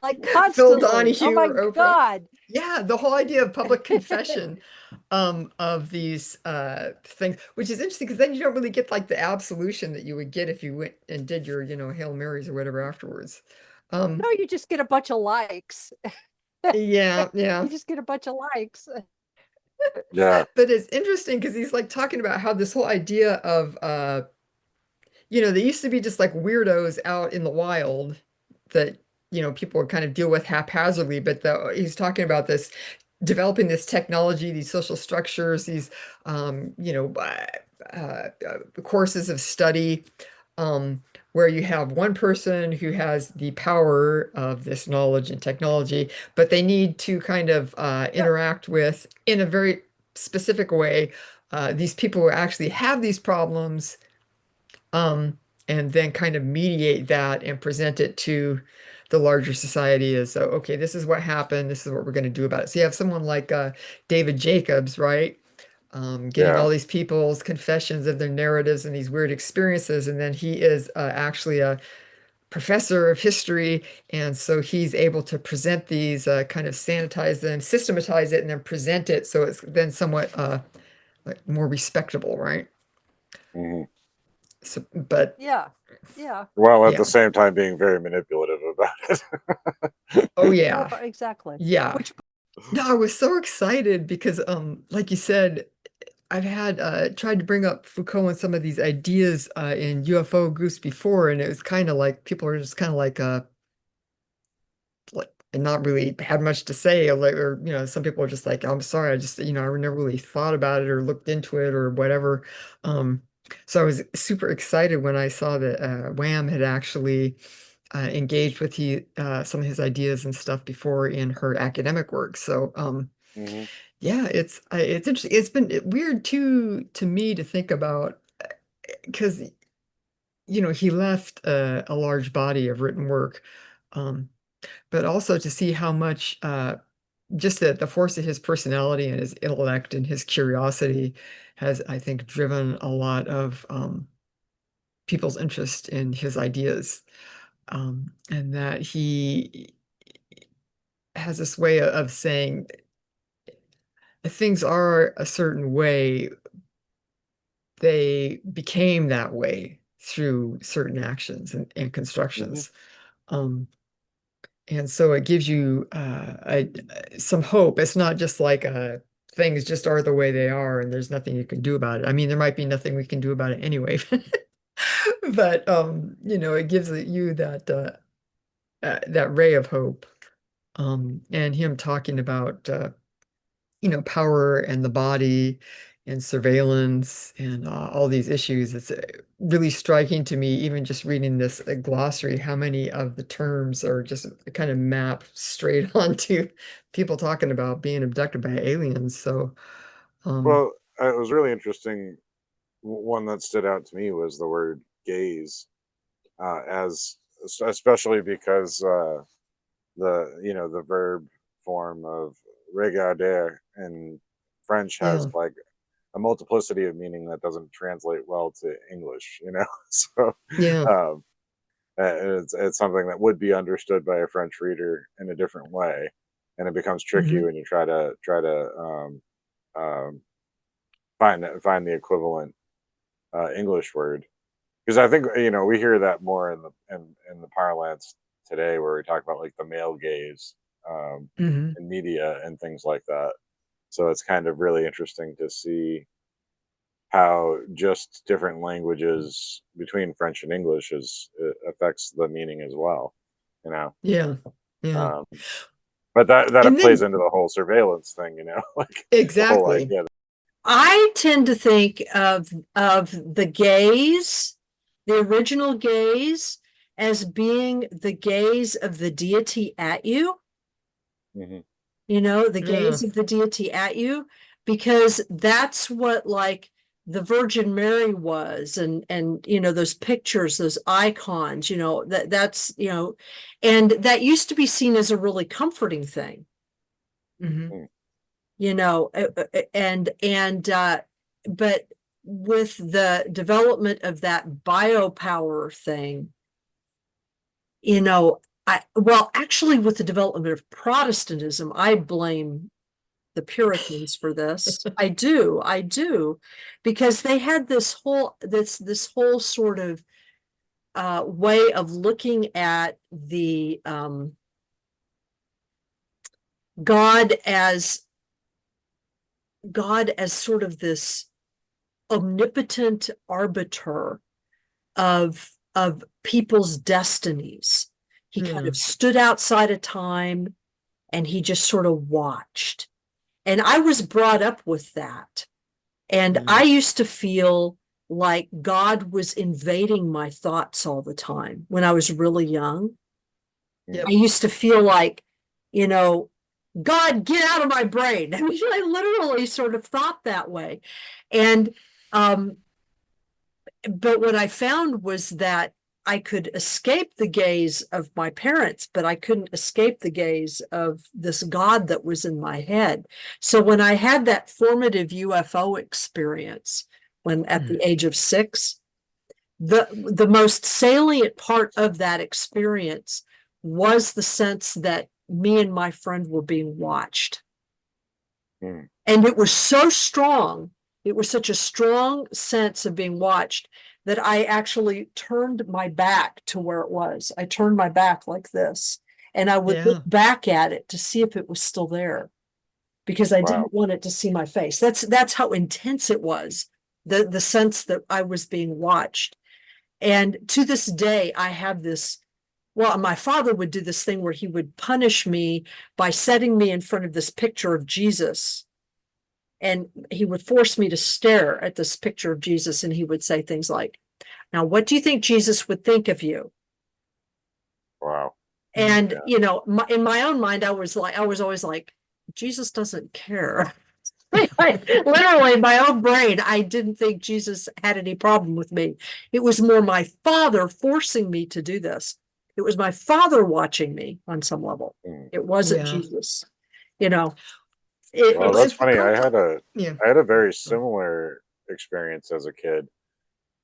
S3: like
S4: Phil
S3: constantly. Oh
S4: Donahue
S3: my
S4: or Oprah.
S3: God.
S4: Yeah, the whole idea of public confession of these things, which is interesting because then you don't really get like the absolution that you would get if you went and did your, Hail Marys or whatever afterwards. Um,
S3: No, you just get a bunch of likes.
S4: yeah, yeah.
S3: You just get a bunch of likes.
S2: Yeah.
S4: But it's interesting because he's like talking about how this whole idea of they used to be just like weirdos out in the wild that, people would kind of deal with haphazardly, but he's talking about this developing this technology, these social structures, these courses of study, where you have one person who has the power of this knowledge and technology, but they need to kind of
S3: Yep.
S4: interact with, in a very specific way, these people who actually have these problems, um, and then kind of mediate that and present it to the larger society as, so, okay, this is what happened, this is what we're going to do about it. So you have someone like David Jacobs, right? Getting
S2: Yeah.
S4: all these people's confessions of their narratives and these weird experiences, and then he is actually a professor of history, and so he's able to present these, kind of sanitize them, systematize it, and then present it so it's then somewhat like more respectable, right?
S2: Hmm.
S4: So, but
S3: Yeah. Yeah.
S2: While at the
S4: yeah,
S2: same time being very manipulative about it.
S4: oh yeah,
S3: Exactly.
S4: yeah.
S3: Which,
S4: No, I was so excited because, like you said, I've had tried to bring up Foucault and some of these ideas in UFO groups before, and it was kind of like people are just kind of like and not really had much to say, or like, or some people are just like, I'm sorry, I just I never really thought about it or looked into it or whatever. Um, so I was super excited when I saw that Wham had actually engaged with some of his ideas and stuff before in her academic work. So
S2: Hmm.
S4: yeah, it's interesting. It's been weird too to me to think about because he left a large body of written work, um, but also to see how much just the force of his personality and his intellect and his curiosity has, I think, driven a lot of people's interest in his ideas, and that he has this way of saying things are a certain way, they became that way through certain actions and
S2: Hmm.
S4: constructions. Um, and so it gives you some hope. It's not just like things just are the way they are and there's nothing you can do about it. I mean, there might be nothing we can do about it anyway, but it gives you that ray of hope. And him talking about power and the body and surveillance and all these issues. It's really striking to me, even just reading this glossary, how many of the terms are just kind of mapped straight onto people talking about being abducted by aliens. So, um,
S2: Well, it was really interesting. One that stood out to me was the word gaze, as especially because the verb form of regarder in French has
S4: yeah,
S2: like a multiplicity of meaning that doesn't translate well to English. So
S4: yeah,
S2: um, it's something that would be understood by a French reader in a different way, and it becomes tricky
S4: hmm,
S2: when you try to find the equivalent English word, because I think we hear that more in the parlance today, where we talk about like the male gaze,
S4: hmm,
S2: in media and things like that. So it's kind of really interesting to see how just different languages between French and English affects the meaning as well. You know,
S4: yeah, yeah.
S2: um, but that it
S4: And
S2: plays
S4: then
S2: into the whole surveillance thing. Like the whole
S4: exactly.
S2: idea.
S3: I tend to think of the gaze, the original gaze, as being the gaze of the deity at you.
S2: Hmm.
S3: The
S4: Yeah,
S3: gaze of the deity at you, because that's what like the Virgin Mary was, and those pictures, those icons, and that used to be seen as a really comforting thing,
S4: hmm,
S3: but with the development of that biopower thing, well, actually, with the development of Protestantism, I blame the Puritans for this. I do, because they had this whole sort of way of looking at the God as God as sort of this omnipotent arbiter of people's destinies. He kind
S4: yeah,
S3: of stood outside of time and he just sort of watched. And I was brought up with that. And
S4: yeah,
S3: I used to feel like God was invading my thoughts all the time when I was really young. I
S4: yep.
S3: used to feel like, you know, God, get out of my brain. I mean, I literally sort of thought that way. And, but what I found was that I could escape the gaze of my parents, but I couldn't escape the gaze of this God that was in my head. So when I had that formative UFO experience when at
S4: Mm,
S3: the age of 6, the most salient part of that experience was the sense that me and my friend were being watched.
S2: Mm.
S3: And it was so strong, it was such a strong sense of being watched that I actually turned my back to where it was. I turned my back like this, and I would look back at it to see if it was still there, because I didn't want it to see my face. That's how intense it was, the sense that I was being watched. And to this day, I have this. Well, my father would do this thing where he would punish me by setting me in front of this picture of Jesus. And he would force me to stare at this picture of Jesus. And he would say things like, "Now, what do you think Jesus would think of you?"
S2: Wow.
S3: And, in my own mind, I was always like, Jesus doesn't care. Literally, in my own brain, I didn't think Jesus had any problem with me. It was more my father forcing me to do this. It was my father watching me on some level. It wasn't Jesus.
S2: Well, that's funny. I had a very
S4: Oh.
S2: similar experience as a kid.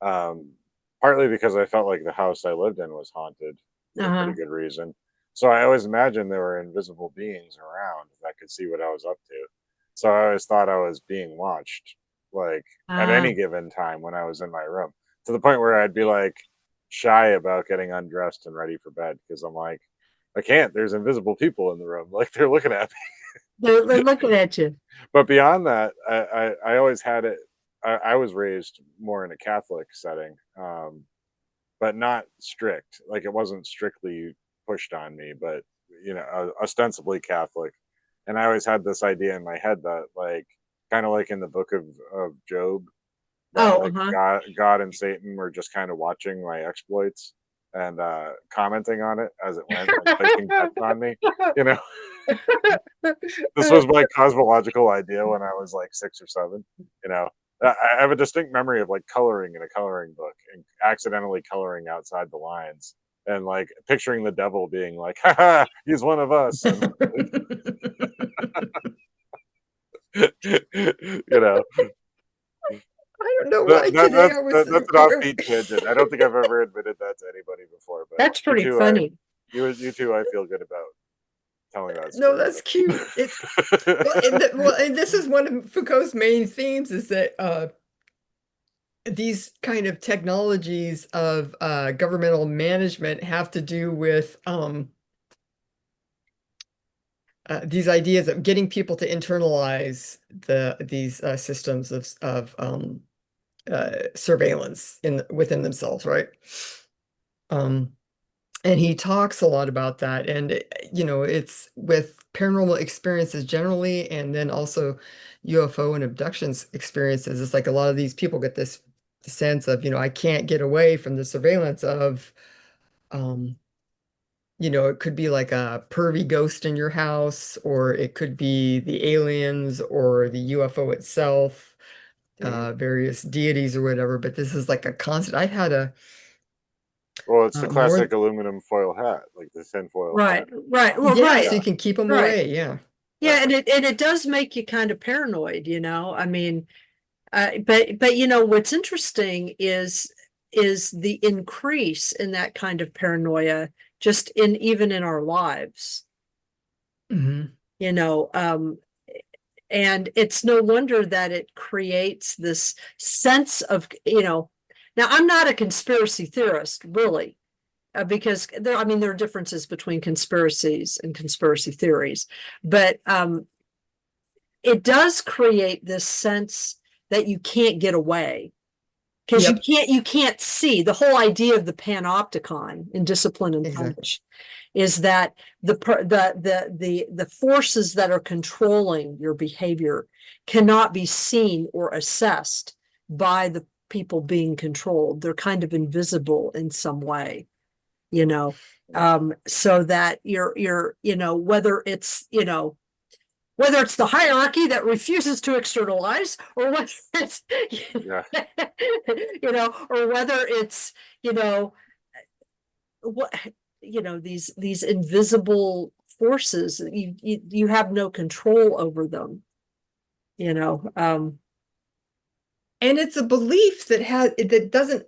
S2: Partly because I felt like the house I lived in was haunted for a pretty good reason. So I always imagined there were invisible beings around that could see what I was up to. So I always thought I was being watched, like at any given time when I was in my room, to the point where I'd be like shy about getting undressed and ready for bed because I'm like, I can't. There's invisible people in the room, like they're looking at me.
S3: They're looking at you.
S2: But beyond that, I always had it. I was raised more in a Catholic setting, but not strict. Like it wasn't strictly pushed on me, but ostensibly Catholic. And I always had this idea in my head that, like, kind of like in the book of Job, that like God and Satan were just kind of watching my exploits and commenting on it as it went and taking bets on me. You know, this was my cosmological idea when I was like 6 or 7. You know, I have a distinct memory of like coloring in a coloring book and accidentally coloring outside the lines and like picturing the devil being like, "Ha ha, he's one of us." And, you know,
S4: I don't know why today I was
S2: that's an offbeat tangent. I don't think I've ever admitted that to anybody before, but
S3: that's pretty funny.
S2: You two, I feel good about telling that
S4: No,
S2: story.
S4: that's cute. It's and this is one of Foucault's main themes is that these kind of technologies of governmental management have to do with these ideas of getting people to internalize these systems of surveillance within themselves, right? And he talks a lot about that, and it's with paranormal experiences generally, and then also UFO and abductions experiences. It's like a lot of these people get this sense of, I can't get away from the surveillance of, it could be like a pervy ghost in your house, or it could be the aliens or the UFO itself, various deities or whatever. But this is like a constant. I had a
S2: Well, it's the
S4: more.
S2: classic aluminum foil hat, like the tinfoil hat.
S3: Right. Well,
S4: Yeah,
S3: right.
S4: so you can keep them
S3: Right.
S4: away. Yeah.
S3: Yeah, and it does make you kind of paranoid, I mean, but what's interesting is the increase in that kind of paranoia just even in our lives.
S4: Mhm.
S3: And it's no wonder that it creates this sense of, now I'm not a conspiracy theorist, really, because there are differences between conspiracies and conspiracy theories, but it does create this sense that you can't get away, because
S4: Yep.
S3: you can't see. The whole idea of the panopticon in Discipline and
S4: Exactly.
S3: Punish is that the forces that are controlling your behavior cannot be seen or assessed by the people being controlled. They're kind of invisible in some way, so that you're whether it's the hierarchy that refuses to externalize, or whether it's
S2: Yeah.
S3: or whether it's what these invisible forces, you have no control over them.
S4: And it's a belief that doesn't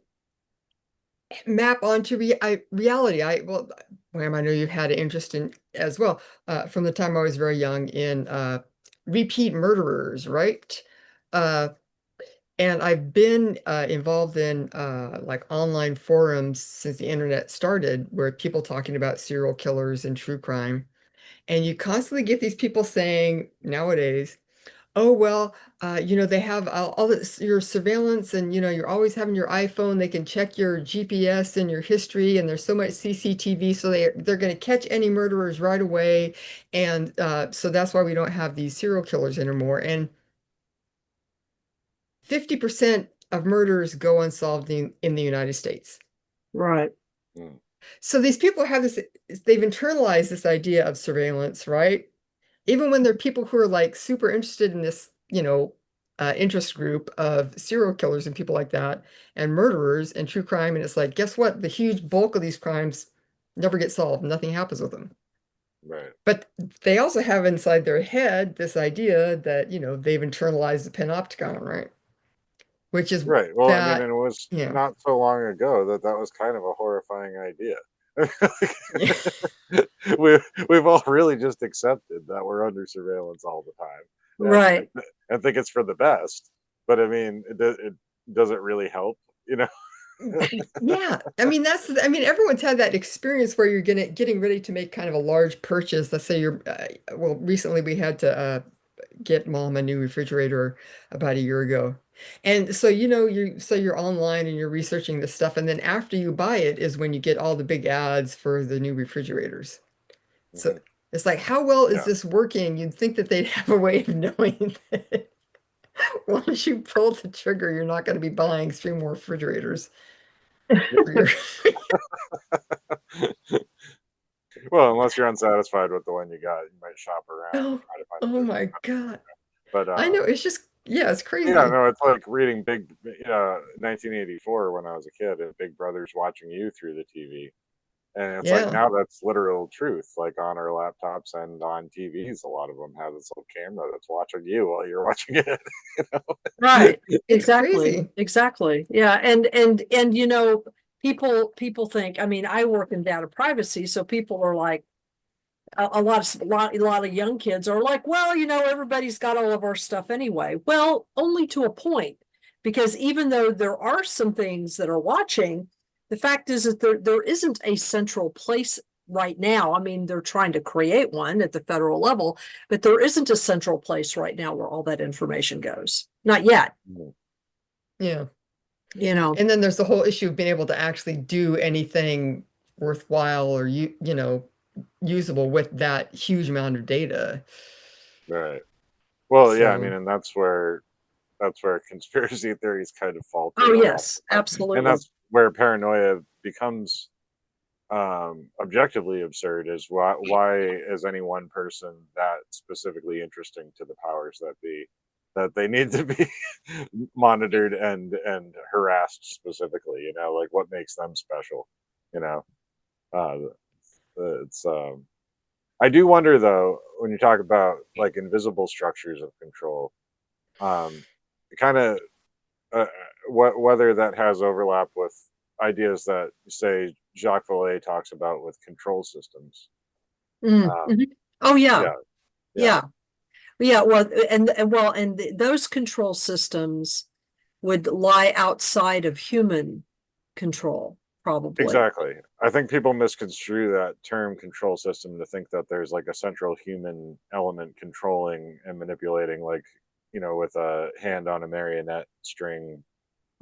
S4: map onto reality. Well, Wham, I know you've had an interest in as well, from the time I was very young in repeat murderers, right? Uh, and I've been involved in like online forums since the internet started, where people talking about serial killers and true crime. And you constantly get these people saying nowadays, oh, well, they have all this, your surveillance, and, you're always having your iPhone. They can check your GPS and your history, and there's so much CCTV, so they're going to catch any murderers right away. And so that's why we don't have these serial killers anymore. And 50% of murders go unsolved in the United States.
S3: Right.
S2: Mm.
S4: So these people have they've internalized this idea of surveillance, right? Even when there are people who are like super interested in this, interest group of serial killers and people like that, and murderers and true crime. And it's like, guess what? The huge bulk of these crimes never get solved. Nothing happens with them.
S2: Right.
S4: But they also have inside their head this idea that, they've internalized the panopticon, right? Which is
S2: Right. Well, I mean,
S4: that,
S2: it was
S4: yeah.
S2: not so long ago that that was kind of a horrifying idea. we we've all really just accepted that we're under surveillance all the time,
S3: Right.
S2: and think it's for the best. But I mean, it doesn't really help, you know.
S4: Yeah, I mean, everyone's had that experience where you're getting ready to make kind of a large purchase. Let's say well, recently we had to get mom a new refrigerator about a year ago. And so, you're online and you're researching this stuff, and then after you buy it is when you get all the big ads for the new refrigerators. So
S2: Mhm.
S4: it's like, how well is
S2: Yeah.
S4: this working? You'd think that they'd have a way of knowing that once you pull the trigger, you're not going to be buying 3 more refrigerators for your
S2: Well, unless you're unsatisfied with the one you got, you might shop around and
S4: Oh,
S2: try to find a
S4: oh
S2: different
S4: my
S2: one.
S4: God.
S2: But
S4: I know, it's just, yeah, it's
S2: yeah,
S4: crazy.
S2: no, it's like reading 1984 when I was a kid, and Big Brother's watching you through the TV. And it's like
S4: Yeah.
S2: now that's literal truth. Like on our laptops and on TVs, a lot of them have this little camera that's watching you while you're watching it. You know?
S3: Right.
S4: It's
S3: Exactly.
S4: crazy.
S3: Exactly. Yeah. And people think, I mean, I work in data privacy, so people are like, a lot of young kids are like, well, everybody's got all of our stuff anyway. Well, only to a point, because even though there are some things that are watching, the fact is that there isn't a central place right now. I mean, they're trying to create one at the federal level, but there isn't a central place right now where all that information goes. Not yet,
S4: Yeah.
S3: you know.
S4: And then there's the whole issue of being able to actually do anything worthwhile or usable with that huge amount of data.
S2: Right. Well, yeah, I mean,
S4: So,
S2: and that's where conspiracy theories kind of
S3: Oh,
S2: falter a lot
S3: yes,
S2: of the time. And
S3: absolutely.
S2: that's where paranoia becomes objectively absurd. Is why is any one person that specifically interesting to the powers that be, that they need to be monitored and harassed specifically? Like what makes them special? You know, uh, it's I do wonder though, when you talk about like invisible structures of control, um, kind of whether that has overlap with ideas that say Jacques Vallée talks about with control systems. Um,
S3: Mhm. Oh, yeah,
S2: yeah, yeah,
S3: yeah. Yeah, well, those control systems would lie outside of human control, probably.
S2: exactly. I think people misconstrue that term control system to think that there's like a central human element controlling and manipulating, like, with a hand on a marionette string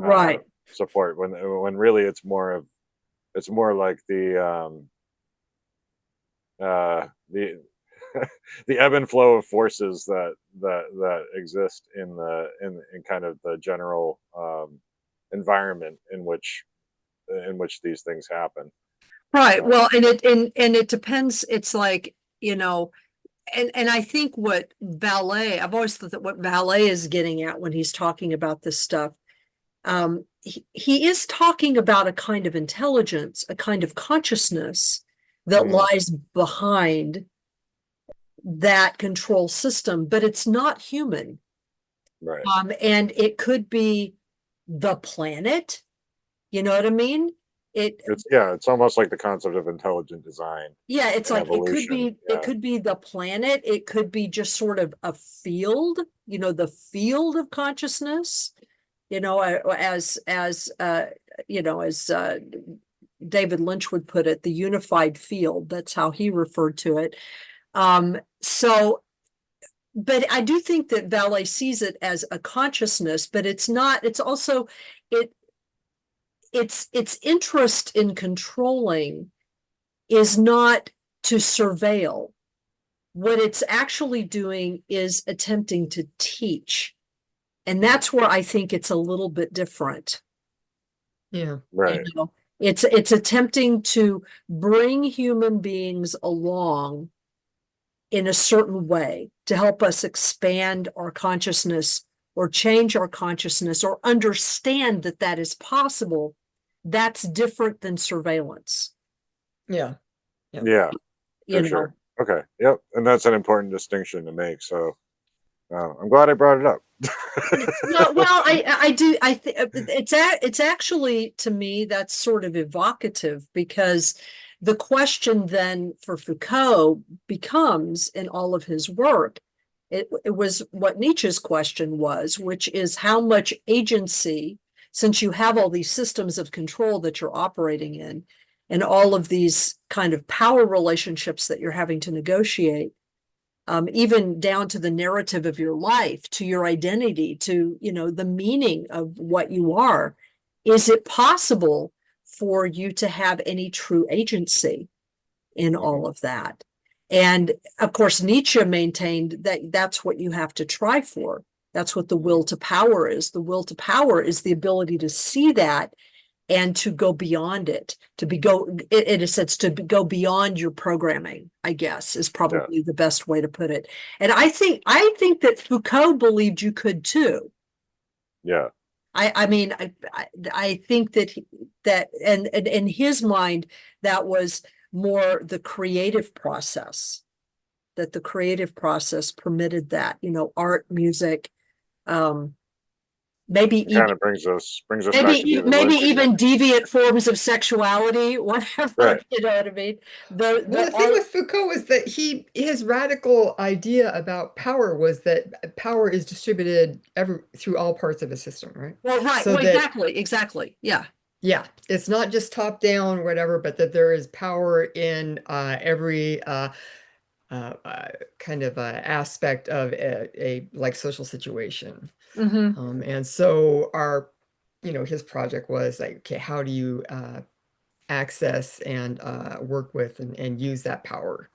S2: uh,
S3: Right.
S2: support. When really it's more like the the ebb and flow of forces that exist in kind of the general environment in which these things happen.
S3: Right.
S2: Uh,
S3: Well, and it depends. It's like, and I think what Valet, I've always thought that what Valet is getting at when he's talking about this stuff, he is talking about a kind of intelligence, a kind of consciousness that
S2: mm,
S3: lies behind that control system, but it's not human.
S2: right.
S3: And it could be the planet, you know what I mean?
S2: It's almost like the concept of intelligent design
S3: Yeah, it's
S2: and
S3: like
S2: evolution.
S3: it could be the planet, it could be just sort of a field, the field of consciousness, as David Lynch would put it, the unified field. That's how he referred to it. So, but I do think that Vallée sees it as a consciousness, but it's not, it's also its interest in controlling is not to surveil. What it's actually doing is attempting to teach. And that's where I think it's a little bit different.
S4: Yeah.
S2: Right.
S3: It's attempting to bring human beings along in a certain way to help us expand our consciousness or change our consciousness or understand that that is possible. That's different than surveillance.
S4: Yeah.
S2: Yeah,
S3: You
S2: for
S3: know,
S2: sure. Okay. Yep. And that's an important distinction to make. So I'm glad I brought it up.
S3: well, I do. I think it's actually, to me, that's sort of evocative, because the question then for Foucault becomes, in all of his work, it was what Nietzsche's question was, which is how much agency, since you have all these systems of control that you're operating in, and all of these kind of power relationships that you're having to negotiate, even down to the narrative of your life, to your identity, to, the meaning of what you are. Is it possible for you to have any true agency in all of that? And of course, Nietzsche maintained that that's what you have to try for. That's what the will to power is. The will to power is the ability to see that and to go beyond it, in a sense, to go beyond your programming, I guess, is probably the best way to put it. And I think that Foucault believed you could too.
S2: Yeah.
S3: I mean, I think that and in his mind, that was more the creative process, that the creative process permitted that, art, music, maybe
S2: It
S3: even
S2: kind of brings us back to David
S3: maybe
S2: Lynch
S3: even
S2: again.
S3: deviant forms of sexuality, whatever,
S2: Right.
S3: you know what I mean?
S4: Well, the thing with Foucault is that his radical idea about power was that power is distributed through all parts of a system, right?
S3: Well, right.
S4: So
S3: Well,
S4: that,
S3: exactly. Yeah.
S4: yeah, it's not just top down, whatever, but that there is power in every kind of aspect of a like social situation.
S3: Mm-hmm.
S4: And so his project was like, okay, how do you access and work with and use that power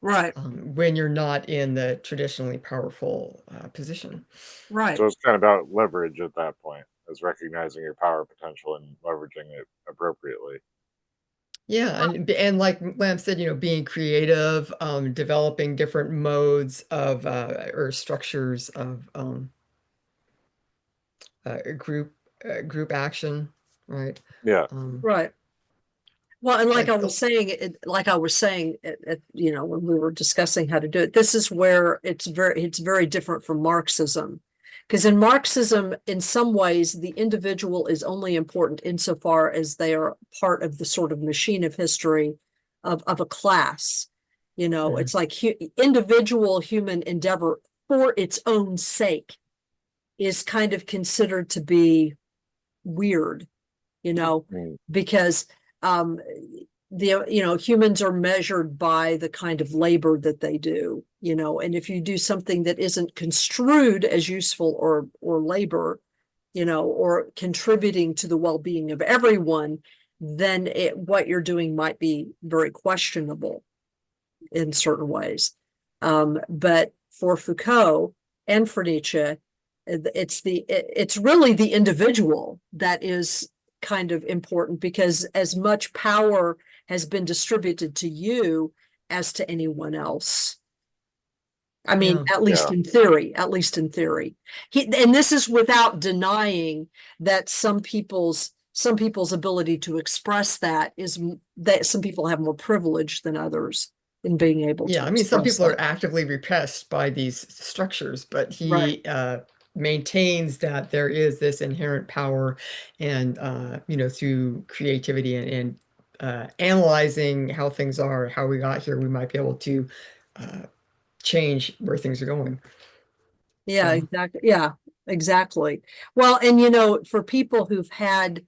S3: Right.
S4: when you're not in the traditionally powerful position.
S3: Right.
S2: So it's kind of about leverage at that point, as recognizing your power potential and leveraging it appropriately.
S4: Yeah, and like Lamb said, being creative, developing different modes of or structures of group action, right?
S2: Yeah.
S3: Right. Well, and like
S4: Like
S3: I was saying, when we were discussing how to do it, this is where it's very different from Marxism. Because in Marxism, in some ways, the individual is only important insofar as they are part of the sort of machine of history of a class. It's like individual human endeavor for its own sake is kind of considered to be weird,
S2: Mm.
S3: because um, humans are measured by the kind of labor that they do, and if you do something that isn't construed as useful or labor, or contributing to the well-being of everyone, then what you're doing might be very questionable in certain ways. But for Foucault and for Nietzsche, it's really the individual that is kind of important, because as much power has been distributed to you as to anyone else. I mean,
S4: Yeah.
S3: at least
S2: Yeah.
S3: in theory, and this is without denying that some people's ability to express that is that some people have more privilege than others in being able
S4: Yeah,
S3: to
S4: I mean, some
S3: express
S4: people are
S3: that.
S4: actively repressed by these structures, but
S3: Right.
S4: maintains that there is this inherent power, and through creativity and analyzing how things are, how we got here, we might be able to change where things are going.
S3: Yeah,
S4: So,
S3: exactly. Yeah, exactly. Well, and for people who've had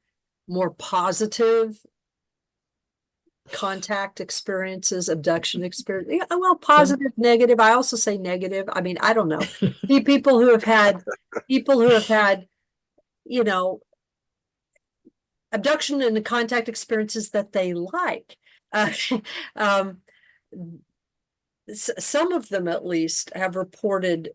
S3: more positive contact experiences, abduction experience, yeah, well, positive, negative. I also say negative. I mean, I don't know. People who have had you know, abduction and the contact experiences that they like. Uh, um, some of them, at least, have reported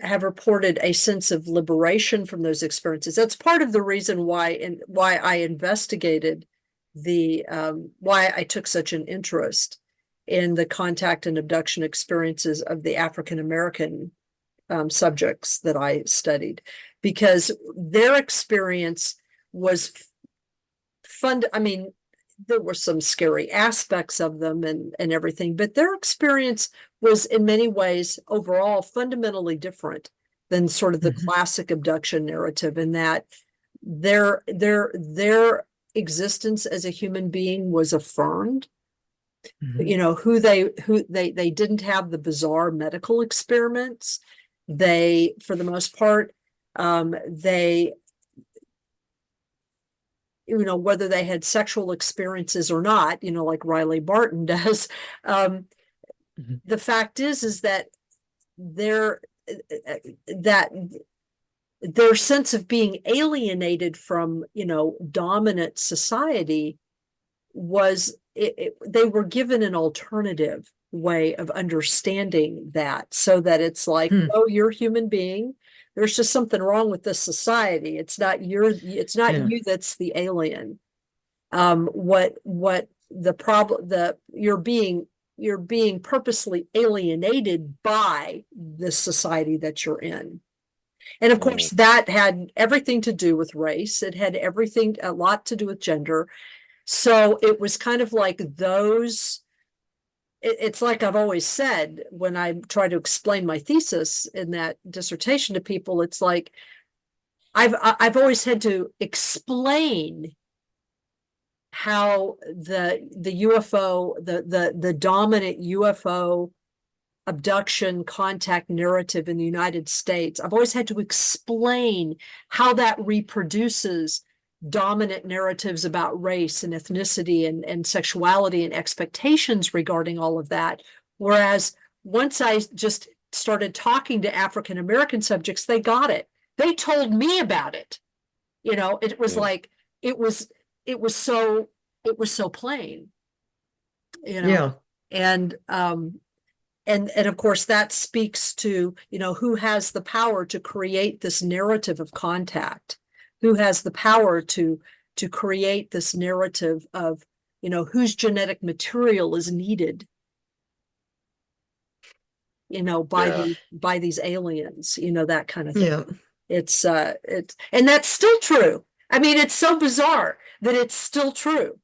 S3: a sense of liberation from those experiences. That's part of the reason why I investigated why I took such an interest in the contact and abduction experiences of the African American subjects that I studied, because their experience was fun. I mean, there were some scary aspects of them and everything, but their experience was in many ways overall fundamentally different than sort of the classic abduction narrative, in that their existence as a human being was affirmed. Who they didn't have the bizarre medical experiments. They, for the most part, they whether they had sexual experiences or not, like Riley Barton does. The fact is that their that their sense of being alienated from, dominant society was they were given an alternative way of understanding that, so that it's like, oh, you're a human being. There's just something wrong with this society. It's not you that's the alien. What the problem, you're being purposely alienated by the society that you're in. And of course, that had everything to do with race. It had a lot to do with gender. So it was kind of like it's like I've always said when I try to explain my thesis in that dissertation to people, it's like I've always had to explain how the UFO, the dominant UFO abduction contact narrative in the United States, I've always had to explain how that reproduces dominant narratives about race and ethnicity and sexuality and expectations regarding all of that. Whereas once I just started talking to African American subjects, they got it. They told me about it. It was like it was so plain.
S4: Yeah.
S3: And of course that speaks to, who has the power to create this narrative of contact, who has the power to create this narrative of, whose genetic material is needed, by these aliens, that kind of thing.
S4: Yeah.
S3: It's and that's still true. I mean, it's so bizarre that it's still true.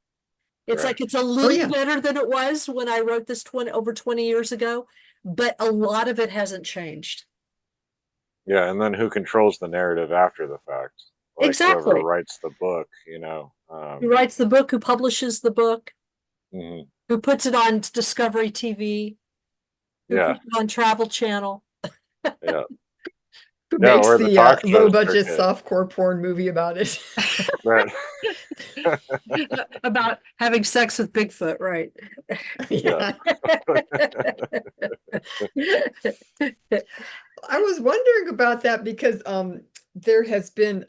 S3: It's like it's a little better than it was when I wrote this over 20 years ago, but a lot of it hasn't changed.
S2: Yeah, and then who controls the narrative after the fact? Like
S3: Exactly.
S2: whoever writes the book,
S3: Who writes the book, who publishes the book,
S2: mhm.
S3: who puts it on Discovery TV, who puts it on Travel Channel.
S2: Yeah.
S4: Who
S2: Yeah,
S4: makes
S2: or the
S4: the
S2: talk show
S4: low-budget
S2: circuit.
S4: softcore porn movie about it?
S2: Right.
S3: About having sex with Bigfoot, right?
S2: Yeah.
S4: I was wondering about that because there has been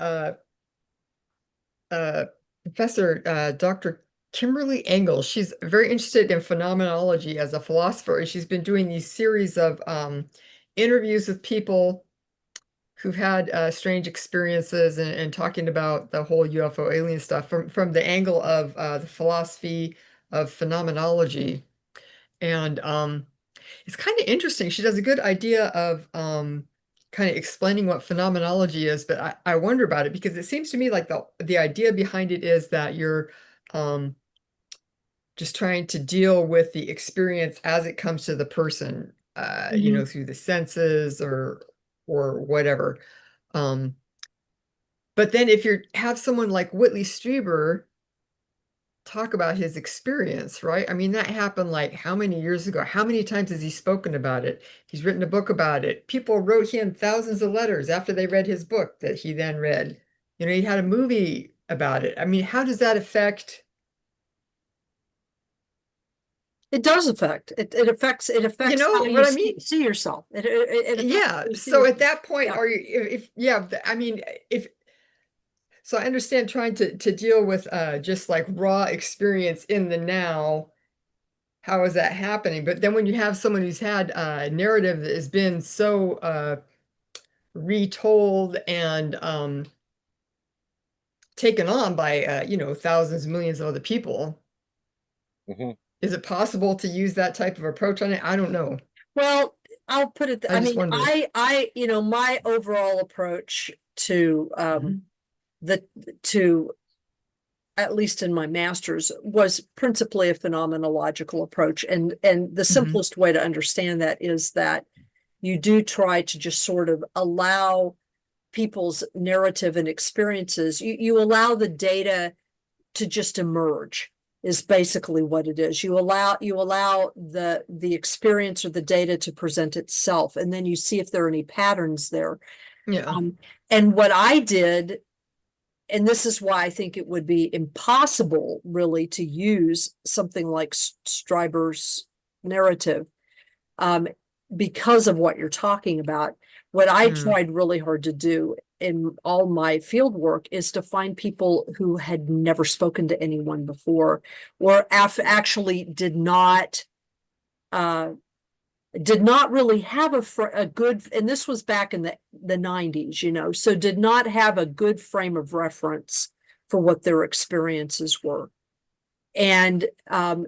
S4: Professor Dr. Kimberly Engel. She's very interested in phenomenology as a philosopher, and she's been doing these series of interviews with people who've had strange experiences and talking about the whole UFO alien stuff from the angle of the philosophy of phenomenology. And it's kind of interesting. She does a good idea of kind of explaining what phenomenology is, but I wonder about it because it seems to me like the idea behind it is that you're just trying to deal with the experience as it comes to the person, through the senses or whatever. But then if you have someone like Whitley Strieber talk about his experience, right? I mean, that happened like how many years ago? How many times has he spoken about it? He's written a book about it. People wrote him thousands of letters after they read his book that he then read. You know, he had a movie about it. I mean, how does that affect?
S3: It does affect it affects
S4: You know
S3: how you
S4: what I mean?
S3: see yourself. It affects
S4: Yeah.
S3: how you see
S4: So at
S3: yourself.
S4: that point,
S3: Yeah.
S4: are you if yeah, I mean, if so I understand trying to deal with just like raw experience in the now. How is that happening? But then when you have someone who's had a narrative that has been so retold and taken on by you know, thousands, millions of other people,
S2: Hmm.
S4: is it possible to use that type of approach on it? I don't know.
S3: Well, I'll put it,
S4: I
S3: I
S4: just
S3: mean,
S4: wonder.
S3: you know, my overall approach to
S4: Mhm.
S3: the to at least in my master's was principally a phenomenological approach, and the
S4: Mhm.
S3: simplest way to understand that is that you do try to just sort of allow people's narrative and experiences, you allow the data to just emerge, is basically what it is. You allow the experience or the data to present itself, and then you see if there are any patterns there.
S4: Yeah.
S3: um, and what I did, and this is why I think it would be impossible really to use something like Stryber's narrative, um, because of what you're talking about. What I
S4: Mm.
S3: tried really hard to do in all my field work is to find people who had never spoken to anyone before, or actually uh, did not really have a good, and this was back in the 90s, you know, so did not have a good frame of reference for what their experiences were. And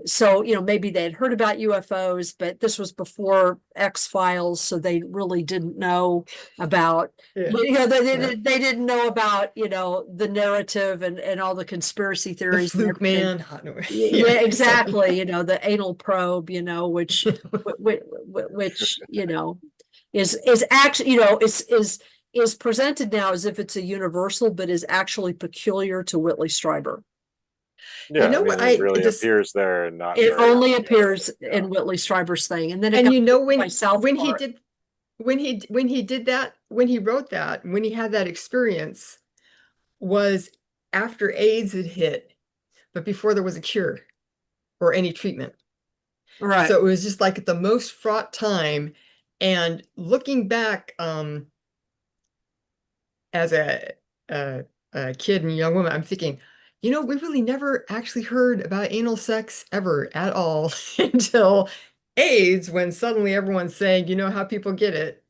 S3: so, you know, maybe they had heard about UFOs, but this was before X-Files, so they really didn't know about,
S4: Yeah.
S3: you know,
S4: Yeah.
S3: they didn't know about, you know, the narrative and all the conspiracy
S4: The
S3: theories and
S4: fluke
S3: everything.
S4: man. No. Yeah,
S3: Yeah,
S4: exactly.
S3: exactly. You know, the anal probe, you know, which, you know, is actually, you know, is presented now as if it's a universal, but is actually peculiar to Whitley Strieber.
S4: You
S2: Yeah, I
S4: know
S2: mean,
S4: what
S2: it
S4: I
S2: really
S4: just
S2: appears there and not
S3: It
S2: very
S3: only
S2: many others.
S3: appears
S2: Yeah.
S3: in Whitley Strieber's thing, and then it
S4: and
S3: got
S4: you know
S3: by South
S4: when he
S3: Park.
S4: did when he did that, when he wrote that, when he had that experience was after AIDS had hit, but before there was a cure or any treatment.
S3: Right.
S4: So it was just like the most fraught time. And looking back, as a, a kid and young woman, I'm thinking, you know, we really never actually heard about anal sex ever at all until AIDS, when suddenly everyone's saying, you know how people get it.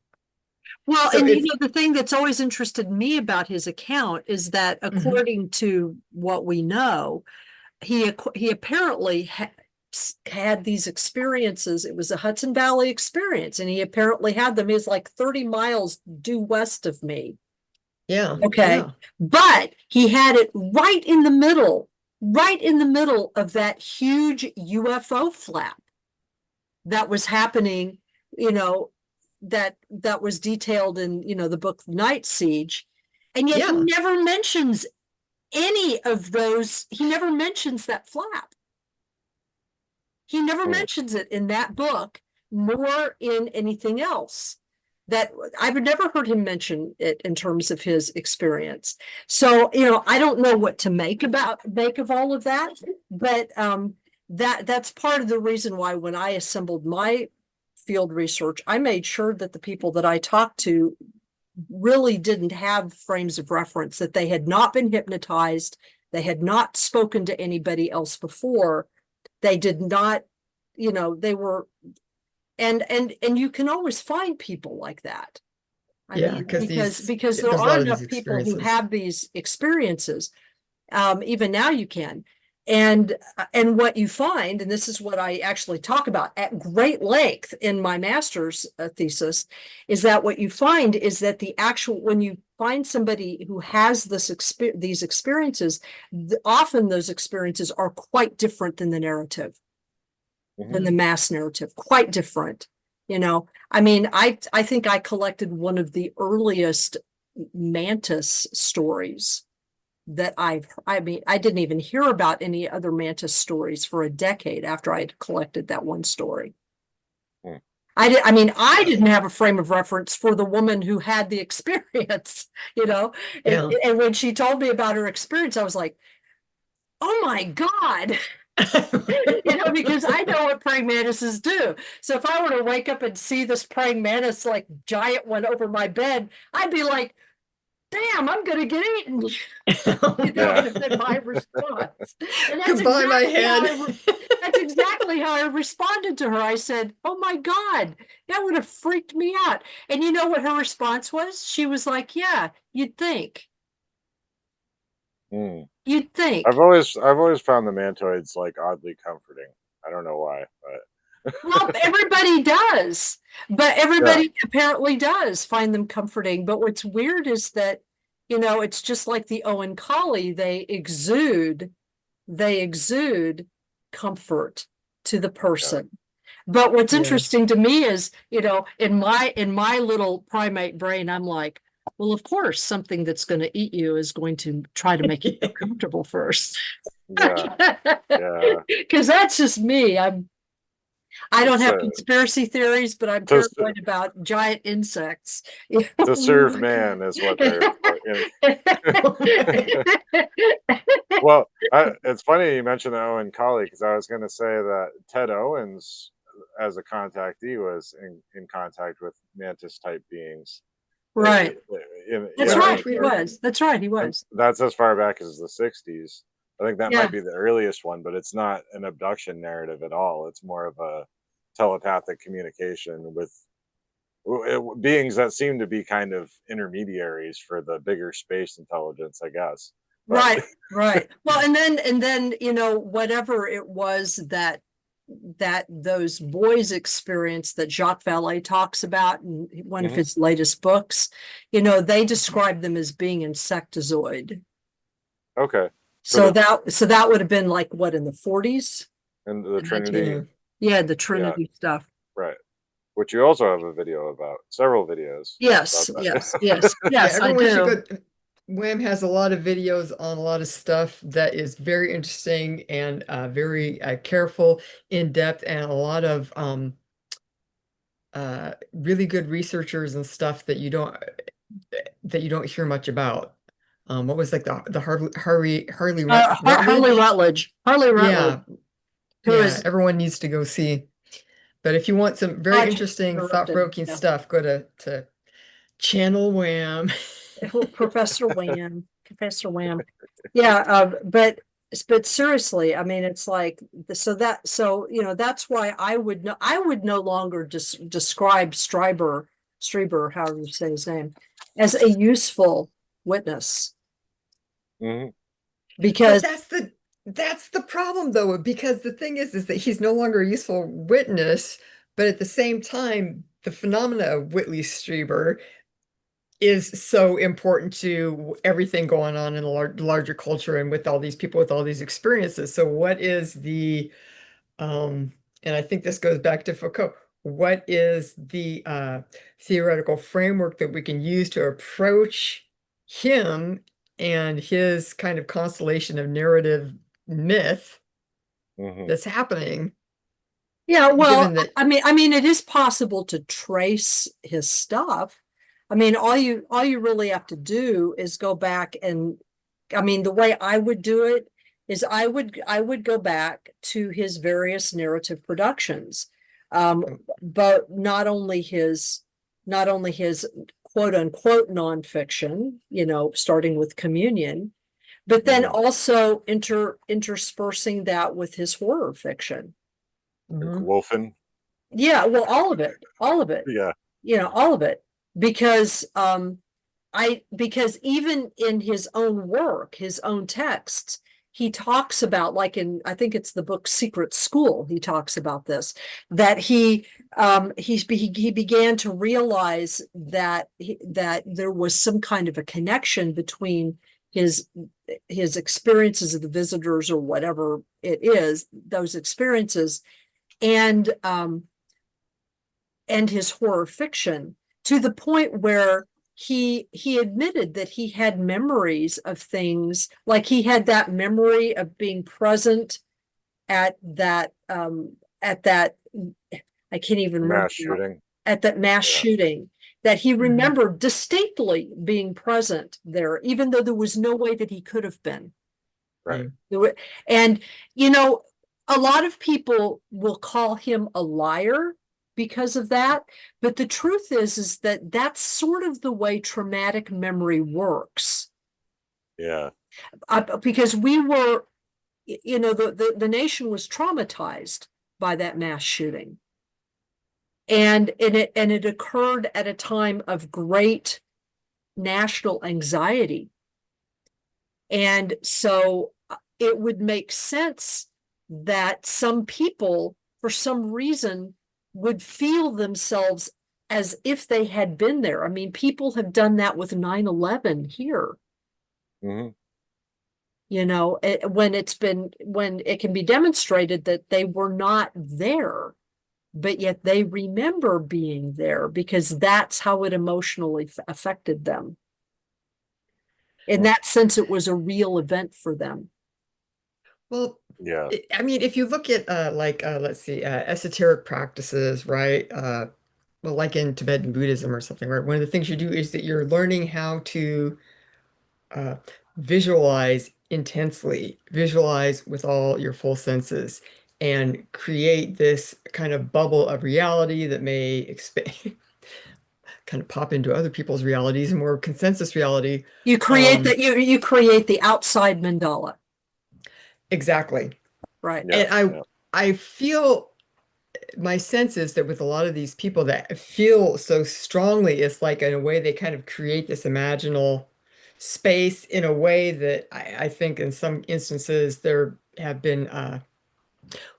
S3: Well,
S4: So
S3: and you
S4: it's
S3: know, the thing that's always interested me about his account is that
S4: mhm,
S3: according to what we know, he apparently had these experiences. It was a Hudson Valley experience, and he apparently had them. He's like 30 miles due west of me.
S4: yeah,
S3: Okay.
S4: yeah,
S3: But he had it right in the middle of that huge UFO flap that was happening, you know, that was detailed in, you know, the book Night Siege. And yet he
S4: yeah,
S3: never mentions any of those. He never mentions that flap. He never
S2: Hmm.
S3: mentions it in that book, nor in anything else. That I've never heard him mention it in terms of his experience. So, you know, I don't know what to make of all of that, but that's part of the reason why when I assembled my field research, I made sure that the people that I talked to really didn't have frames of reference, that they had not been hypnotized, they had not spoken to anybody else before, they did not, you know, they were, and you can always find people like that. I
S4: yeah,
S3: mean,
S4: because these
S3: because there
S4: there's a
S3: are
S4: lot of these
S3: enough people who
S4: experiences.
S3: have these experiences. Even now you can. And what you find, and this is what I actually talk about at great length in my master's thesis, is that what you find is that the actual, when you find somebody who has these experiences, often those experiences are quite different than the narrative, than the
S4: Mhm.
S3: mass narrative, quite different. You know, I mean, I think I collected one of the earliest mantis stories that I didn't even hear about any other mantis stories for a decade after I had collected that one story.
S2: Hmm.
S3: I didn't have a frame of reference for the woman who had the experience, and when she told me about her experience, I was like, oh my God. Because I know what praying mantises do. So if I were to wake up and see this praying mantis, like giant one over my bed, I'd be like, damn, I'm gonna get eaten. Would have been my response. And that's
S4: Goodbye, my head.
S3: That's exactly how I responded to her. I said, oh my God, that would have freaked me out. And you know what her response was? She was like, yeah, you'd think. You'd think.
S2: I've always found the mantoids like oddly comforting. I don't know why, but
S3: well, everybody does. But everybody apparently does find them comforting. But what's weird is that, it's just like the Owen Collie, they exude comfort to the person. But what's interesting to me is, in my little primate brain, I'm like, well, of course, something that's going to eat you is going to try to make you feel comfortable first. Because that's just me. I don't have conspiracy theories, but I'm paranoid about giant insects.
S2: To serve man is what they're. Well, it's funny you mentioned the Owen Collie, because I was going to say that Ted Owens, as a contactee, was in contact with mantis type beings.
S3: Right. That's right. He was. That's right. He was.
S2: That's as far back as the 60s. I think that might be the earliest one, but it's not an abduction narrative at all. It's more of a telepathic communication with beings that seem to be kind of intermediaries for the bigger space intelligence, I guess.
S3: But. Right. Well, and then whatever it was that those boys experienced that Jacques Vallée talks about in one of his latest books, they describe them as being insectozoid.
S2: Okay.
S3: So that would have been like what, in the 40s?
S2: And the Trinity.
S3: The Trinity stuff.
S2: Right. Which you also have a video about, several videos.
S3: Yes.
S4: Everyone should go. WHAM has a lot of videos on a lot of stuff that is very interesting and very careful, in-depth, and a lot of really good researchers and stuff that you don't hear much about. What was like the Harley
S3: Rutledge.
S4: Yeah, everyone needs to go see. But if you want some very interesting, thought-provoking stuff, go to Channel WHAM.
S3: Professor Wham. Yeah, but seriously, I mean, it's like that's why I would no longer describe Streiber, however you say his name, as a useful witness. Because
S4: that's the problem, though, because the thing is that he's no longer a useful witness, but at the same time, the phenomena of Whitley Strieber is so important to everything going on in the larger culture and with all these people with all these experiences. So what is the and I think this goes back to Foucault, what is the theoretical framework that we can use to approach him and his kind of constellation of narrative myth that's happening?
S3: Yeah, well, I mean, it is possible to trace his stuff. I mean, all you really have to do is go back and, I mean, the way I would do it is I would go back to his various narrative productions, but not only his quote unquote nonfiction, starting with Communion, but then also interspersing that with his horror fiction.
S2: Wolfen.
S3: Yeah, well, all of it.
S2: Yeah.
S3: All of it. Because because even in his own work, his own texts, he talks about, like I think it's the book Secret School, he talks about this, that he began to realize that there was some kind of a connection between his experiences of the visitors, or whatever it is, those experiences, and his horror fiction, to the point where he admitted that he had memories of things, like he had that memory of being present at that I can't even remember
S2: Mass shooting.
S3: at that mass
S2: Yeah.
S3: shooting, that he remembered distinctly being present there, even though there was no way that he could have been.
S2: Right.
S3: And, you know, a lot of people will call him a liar because of that. But the truth is that that's sort of the way traumatic memory works.
S2: Yeah.
S3: Because we were, you know, the nation was traumatized by that mass shooting. And it occurred at a time of great national anxiety. And so it would make sense that some people, for some reason, would feel themselves as if they had been there. I mean, people have done that with 9/11 here.
S2: Mm-hmm.
S3: You know, when it can be demonstrated that they were not there, but yet they remember being there because that's how it emotionally affected them. In that sense, it was a real event for them.
S4: Well,
S2: Yeah.
S4: I mean, if you look at let's see, esoteric practices, right? Well, like in Tibetan Buddhism or something, right? One of the things you do is that you're learning how to uh, visualize intensely, visualize with all your full senses, and create this kind of bubble of reality that may expand, kind of pop into other people's realities, and more consensus reality.
S3: You create that you create the outside mandala.
S4: Exactly.
S3: Right.
S2: Yeah.
S4: And I feel my sense is that with a lot of these people that feel so strongly, it's like in a way they kind of create this imaginal space in a way that I think in some instances there have been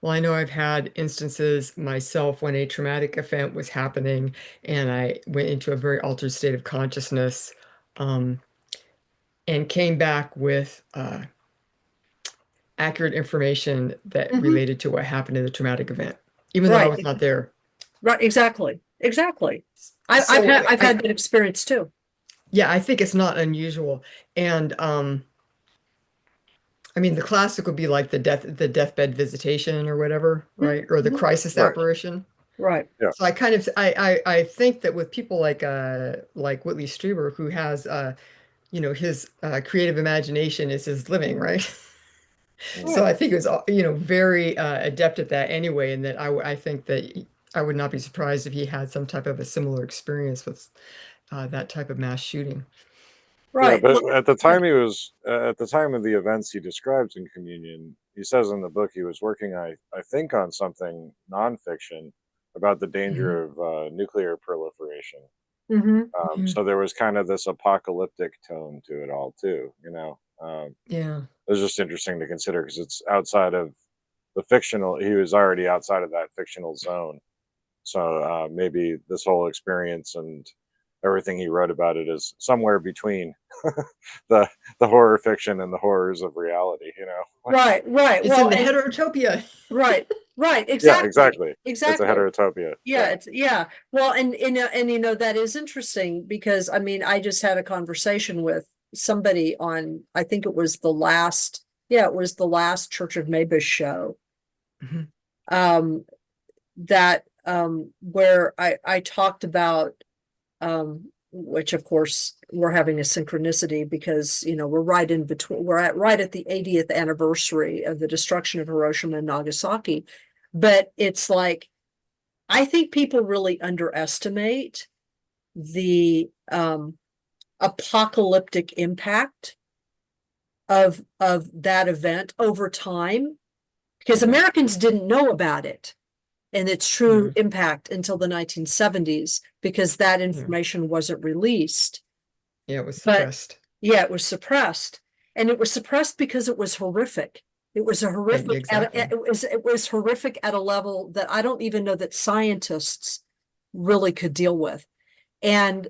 S4: well, I know I've had instances myself when a traumatic event was happening and I went into a very altered state of consciousness, um, and came back with accurate information that related to what happened in the traumatic event, even though I
S3: Right.
S4: was not there.
S3: Right. Exactly. Exactly.
S4: So
S3: I've had that experience too.
S4: yeah, I think it's not unusual. And I mean the classic would be like the deathbed visitation or whatever, right? Or the crisis
S2: Right.
S4: apparition.
S3: Right.
S2: Yeah.
S4: So I kind of I think that with people like Whitley Strieber, who has you know, his creative imagination is his living, right? So I think it was you know, very adept at that anyway, and that I think that I would not be surprised if he had some type of a similar experience with that type of mass shooting.
S2: Yeah,
S3: Right.
S2: but
S3: Well,
S2: at the time at the time of the events he describes in Communion, he says in the book he was working, I think, on something nonfiction about the
S4: Mhm.
S2: danger of nuclear proliferation.
S4: Mhm.
S2: So there was kind of this apocalyptic tone to it all too. You know,
S4: Yeah.
S2: it was just interesting to consider because it's outside of the fictional. He was already outside of that fictional zone. So maybe this whole experience and everything he wrote about it is somewhere between the the horror fiction and the horrors of reality. You know?
S3: right. Right.
S4: It's in
S3: Well,
S4: the
S3: and
S4: heterotopia.
S3: right. Right.
S2: Yeah,
S3: Exactly.
S2: exactly. It's a
S3: Exactly.
S2: heterotopia.
S3: Yeah,
S2: Yeah.
S3: it's yeah. Well, and you know that is interesting because I mean I just had a conversation with somebody on I think it was it was the last Church of Mavis show.
S4: Mhm.
S3: Um that where I talked about which of course we're having a synchronicity because you know we're right in between right at the 80th anniversary of the destruction of Hiroshima and Nagasaki. But it's like I think people really underestimate the apocalyptic impact of that event over time because
S2: Mhm.
S3: Americans didn't know about it and its true
S4: Yeah.
S3: impact until the 1970s because that
S4: Yeah.
S3: information wasn't released.
S4: Yeah, it was
S3: But
S4: suppressed.
S3: yeah, it was suppressed. And it was suppressed because it was horrific. It was a
S4: And
S3: horrific
S4: exactly.
S3: it was horrific at a level that I don't even know that scientists really could deal with. And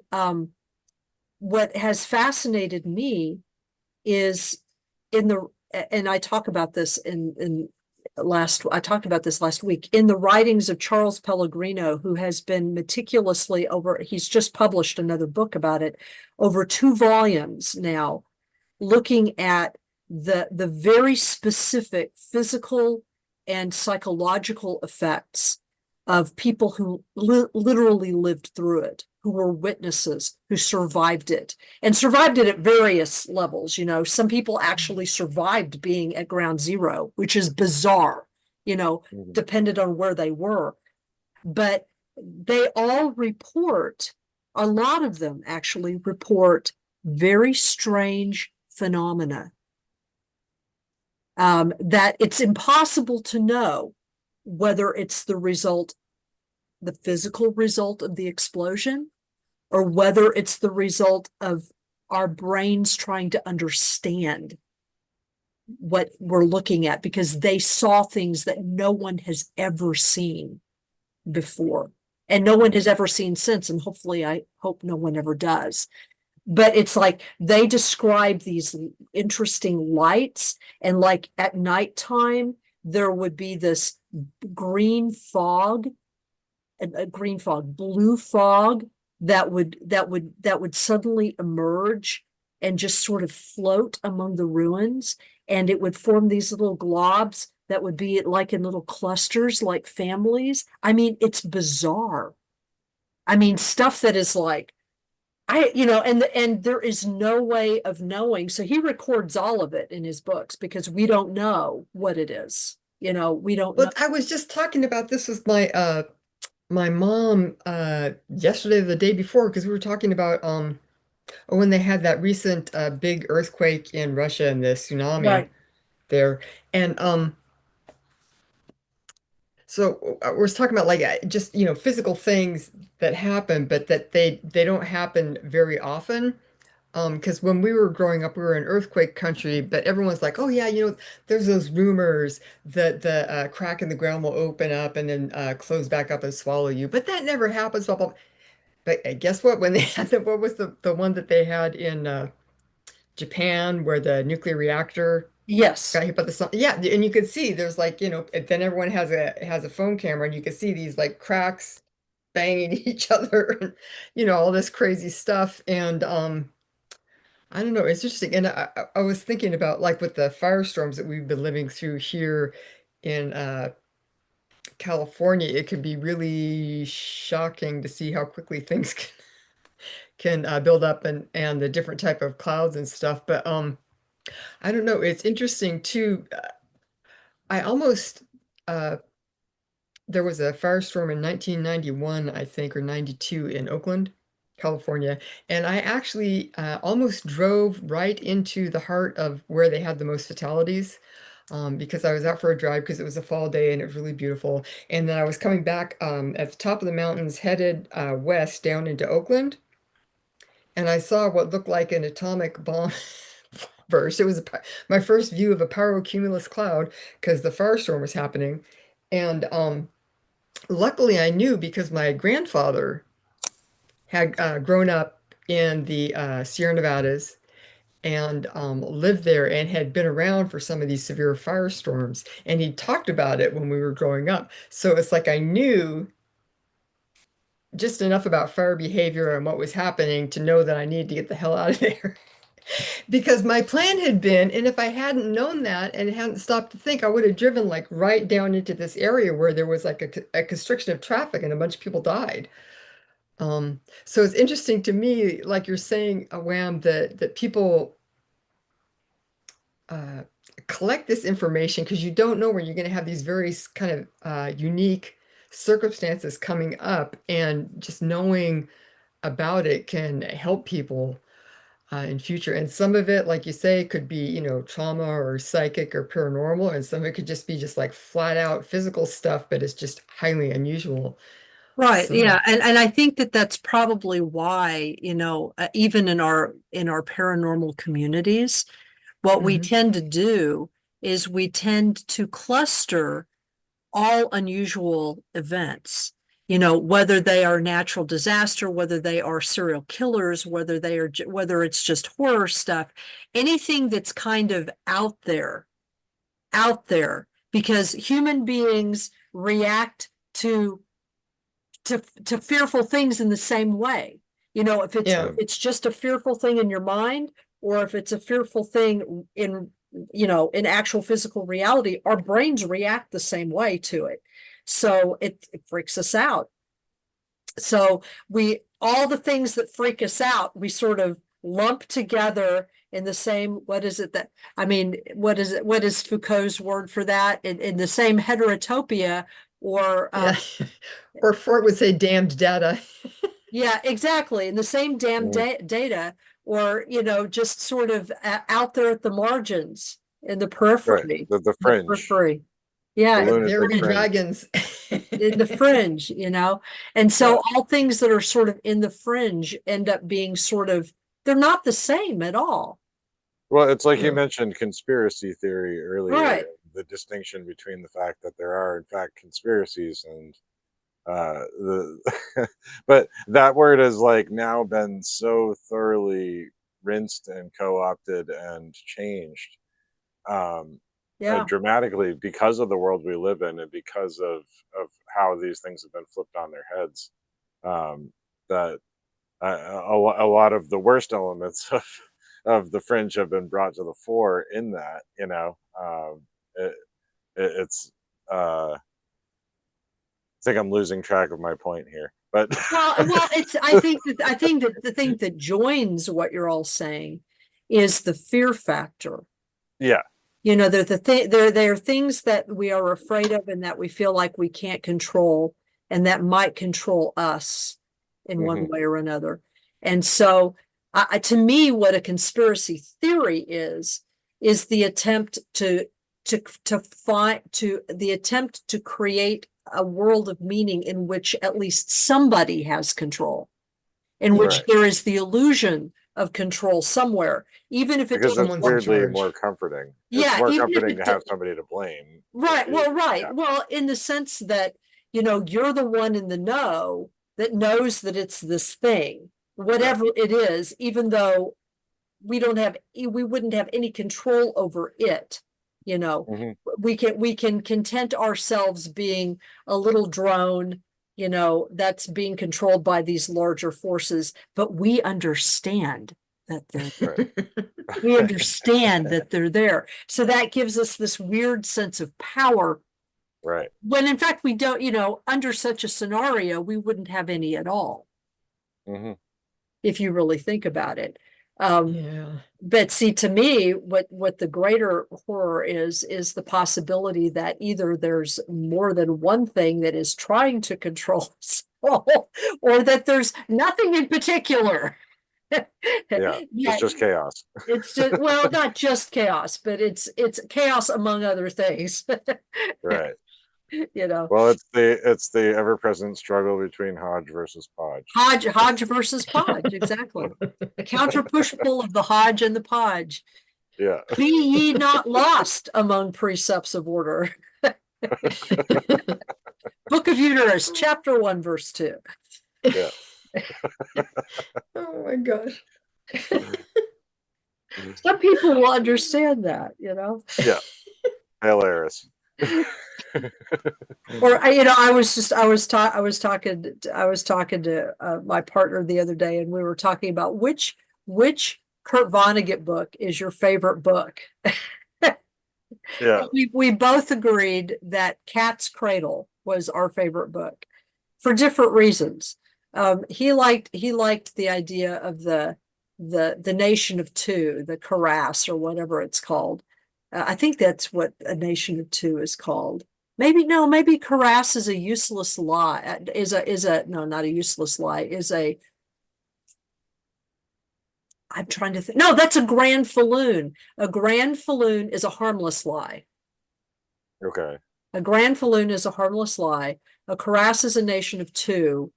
S3: what has fascinated me is in the and I talk about this in I talked about this last week, in the writings of Charles Pellegrino, who has been meticulously he's just published another book about it, over 2 volumes now, looking at the very specific physical and psychological effects of people who literally lived through it, who were witnesses, who survived it, and survived it at various levels. You know, some people actually survived being at ground zero, which is bizarre, you know, depended on where they were. But they all report, a lot of them actually report very strange phenomena that it's impossible to know whether it's the physical result of the explosion, or whether it's the result of our brains trying to understand what we're looking at, because they saw things that no one has ever seen before, and no one has ever seen since, and hopefully I hope no one ever does. But it's like they describe these interesting lights, and like at nighttime there would be this green fog, blue fog that would suddenly emerge and just sort of float among the ruins, and it would form these little globs that would be like in little clusters, like families. I mean, it's bizarre. I mean, stuff that is like, and there is no way of knowing. So he records all of it in his books, because we don't know what it is. You know, we don't know.
S4: But I was just talking about this with my mom yesterday or the day before, because we were talking about when they had that recent big earthquake in Russia and the tsunami
S3: Right.
S4: there. And so I was talking about like just, physical things that happen, but that they don't happen very often. Because when we were growing up, we were in earthquake country, but everyone's like, oh yeah, there's those rumors that the crack in the ground will open up and then close back up and swallow you. But that never happens. Blah, blah. But guess what? When they had what was the one that they had in Japan where the nuclear reactor
S3: Yes.
S4: got hit by the sun? Yeah, and you could see there's like, then everyone has a phone camera and you could see these like cracks banging each other and all this crazy stuff. And I don't know. It's interesting. And I was thinking about like with the firestorms that we've been living through here in California, it can be really shocking to see how quickly things can build up and the different type of clouds and stuff. But I don't know. It's interesting too. I almost there was a firestorm in 1991, I think, or 92 in Oakland, California. And I actually almost drove right into the heart of where they had the most fatalities because I was out for a drive because it was a fall day and it was really beautiful. And then I was coming back at the top of the mountains, headed west down into Oakland. And I saw what looked like an atomic bomb burst. It was my first view of a pyrocumulus cloud because the firestorm was happening. And luckily, I knew because my grandfather had grown up in the Sierra Nevadas and lived there and had been around for some of these severe firestorms. And he talked about it when we were growing up. So it's like I knew just enough about fire behavior and what was happening to know that I needed to get the hell out of there. Because my plan had been, and if I hadn't known that and hadn't stopped to think, I would have driven like right down into this area where there was like a constriction of traffic and a bunch of people died. So it's interesting to me, like you're saying, Wham, that people uh, collect this information because you don't know where you're going to have these very kind of unique circumstances coming up, and just knowing about it can help people in future. And some of it, like you say, could be, trauma or psychic or paranormal, and some of it could just be just like flat out physical stuff, but it's just highly unusual.
S3: Right.
S4: So,
S3: Yeah. And I think that that's probably why, even in our paranormal communities, what we
S4: mhm.
S3: tend to do is we tend to cluster all unusual events, whether they are natural disaster, whether they are serial killers, whether it's just horror stuff, anything that's kind of out there because human beings react to fearful things in the same way. You know, if it's just a fearful thing in your mind, or if it's a fearful thing in, you know, in actual physical reality, our brains react the same way to it. So it freaks us out. So all the things that freak us out, we sort of lump together in the same, what is Foucault's word for that? In the same heterotopia, or
S4: or Fort would say damned data.
S3: yeah, exactly. In the same damn data, or, you know, just sort of out there at the margins, in the periphery.
S2: Right. The fringe.
S3: Periphery. Yeah.
S4: There be dragons.
S3: In the fringe, you know? And so all things that are sort of in the fringe end up being sort of, they're not the same at all.
S2: Well, it's like you mentioned conspiracy theory earlier,
S3: right?
S2: The distinction between the fact that there are in fact conspiracies and but that word has like now been so thoroughly rinsed and co-opted and changed dramatically because of the world we live in, and because of how these things have been flipped on their heads, that a lot of the worst elements of the fringe have been brought to the fore in that, you know. It's I think I'm losing track of my point here, but
S3: well, it's I think that the thing that joins what you're all saying is the fear factor.
S2: Yeah,
S3: you know, there are things that we are afraid of and that we feel like we can't control, and that might control us in one way or another. And so, to me, what a conspiracy theory is the attempt to create a world of meaning in which at least somebody has control, in which there is the illusion of control somewhere, even if it
S2: because
S3: doesn't.
S2: it's weirdly more comforting. It's more comforting to have somebody to blame.
S3: Right. Well, right. Yeah. Well, in the sense that, you know, you're the one in the know that knows that it's this thing, whatever it is, even though we wouldn't have any control over it. You know, we can content ourselves being a little drone, you know, that's being controlled by these larger forces, but we understand that they're there. We understand that they're there. So that gives us this weird sense of power.
S2: Right.
S3: When in fact we don't, you know, under such a scenario, we wouldn't have any at all. If you really think about it. But see, to me, what the greater horror is the possibility that either there's more than one thing that is trying to control us all, or that there's nothing in particular.
S2: It's just chaos.
S3: It's just, well, not just chaos, but it's chaos among other things.
S2: Right.
S3: You know.
S2: Well, it's the ever-present struggle between Hodge versus Podge.
S3: Hodge versus Podge, exactly. The counter push pull of the Hodge and the Podge.
S2: Yeah.
S3: Be ye not lost among precepts of order. Book of Uterus, chapter 1, verse 2.
S2: Yeah.
S4: Oh my gosh.
S3: Some people will understand that, you know.
S2: Yeah. Hilarious.
S3: Or you know, I was talking to my partner the other day, and we were talking about which Kurt Vonnegut book is your favorite book.
S2: Yeah.
S3: We both agreed that Cat's Cradle was our favorite book for different reasons. He liked the idea of the nation of two, the Karass, or whatever it's called. I think that's what a nation of two is called. Maybe Karass is a useless lie. No, not a useless lie. I'm trying to think. No, that's a grand falloon. A grand falloon is a harmless lie.
S2: Okay.
S3: A grand falloon is a harmless lie. A Karass is a nation of two.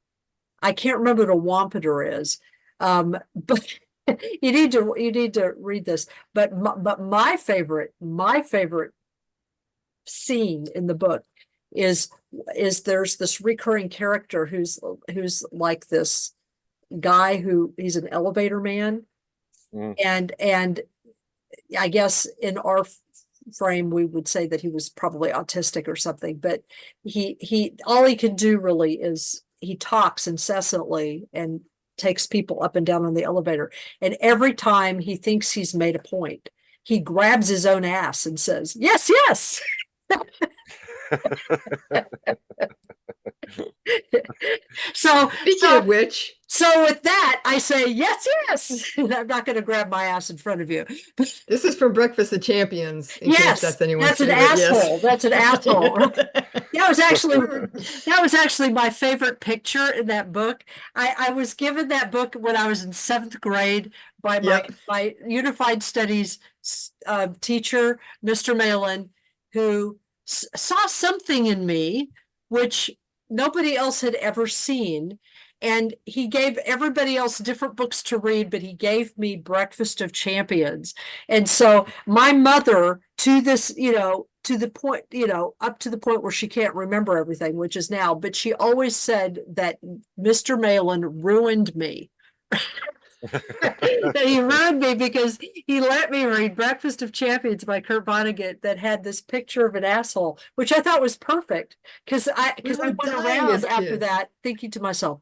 S3: I can't remember what a Wampeter is. But you need to read this. But my favorite scene in the book is there's this recurring character who's like this guy he's an elevator man. And I guess in our frame, we would say that he was probably autistic or something, but he all he can do really is he talks incessantly and takes people up and down on the elevator. And every time he thinks he's made a point, he grabs his own ass and says, "Yes, yes." So
S4: Speaking of which,
S3: so with that, I say, yes, yes. I'm not going to grab my ass in front of you.
S4: this is from Breakfast of Champions, in case
S3: Yes,
S4: that's anyone's
S3: that's an
S4: favorite.
S3: asshole.
S4: Yes.
S3: That's an asshole. That was actually my favorite picture in that book. I was given that book when I was in 7th grade by
S4: Yep.
S3: my Unified Studies teacher, Mr. Malin, who saw something in me which nobody else had ever seen. And he gave everybody else different books to read, but he gave me Breakfast of Champions. And so my mother, to this, to the point, up to the point where she can't remember everything, which is now, but she always said that Mr. Malin ruined me. That he ruined me because he let me read Breakfast of Champions by Kurt Vonnegut that had this picture of an asshole, which I thought was perfect because I went around after that thinking to myself,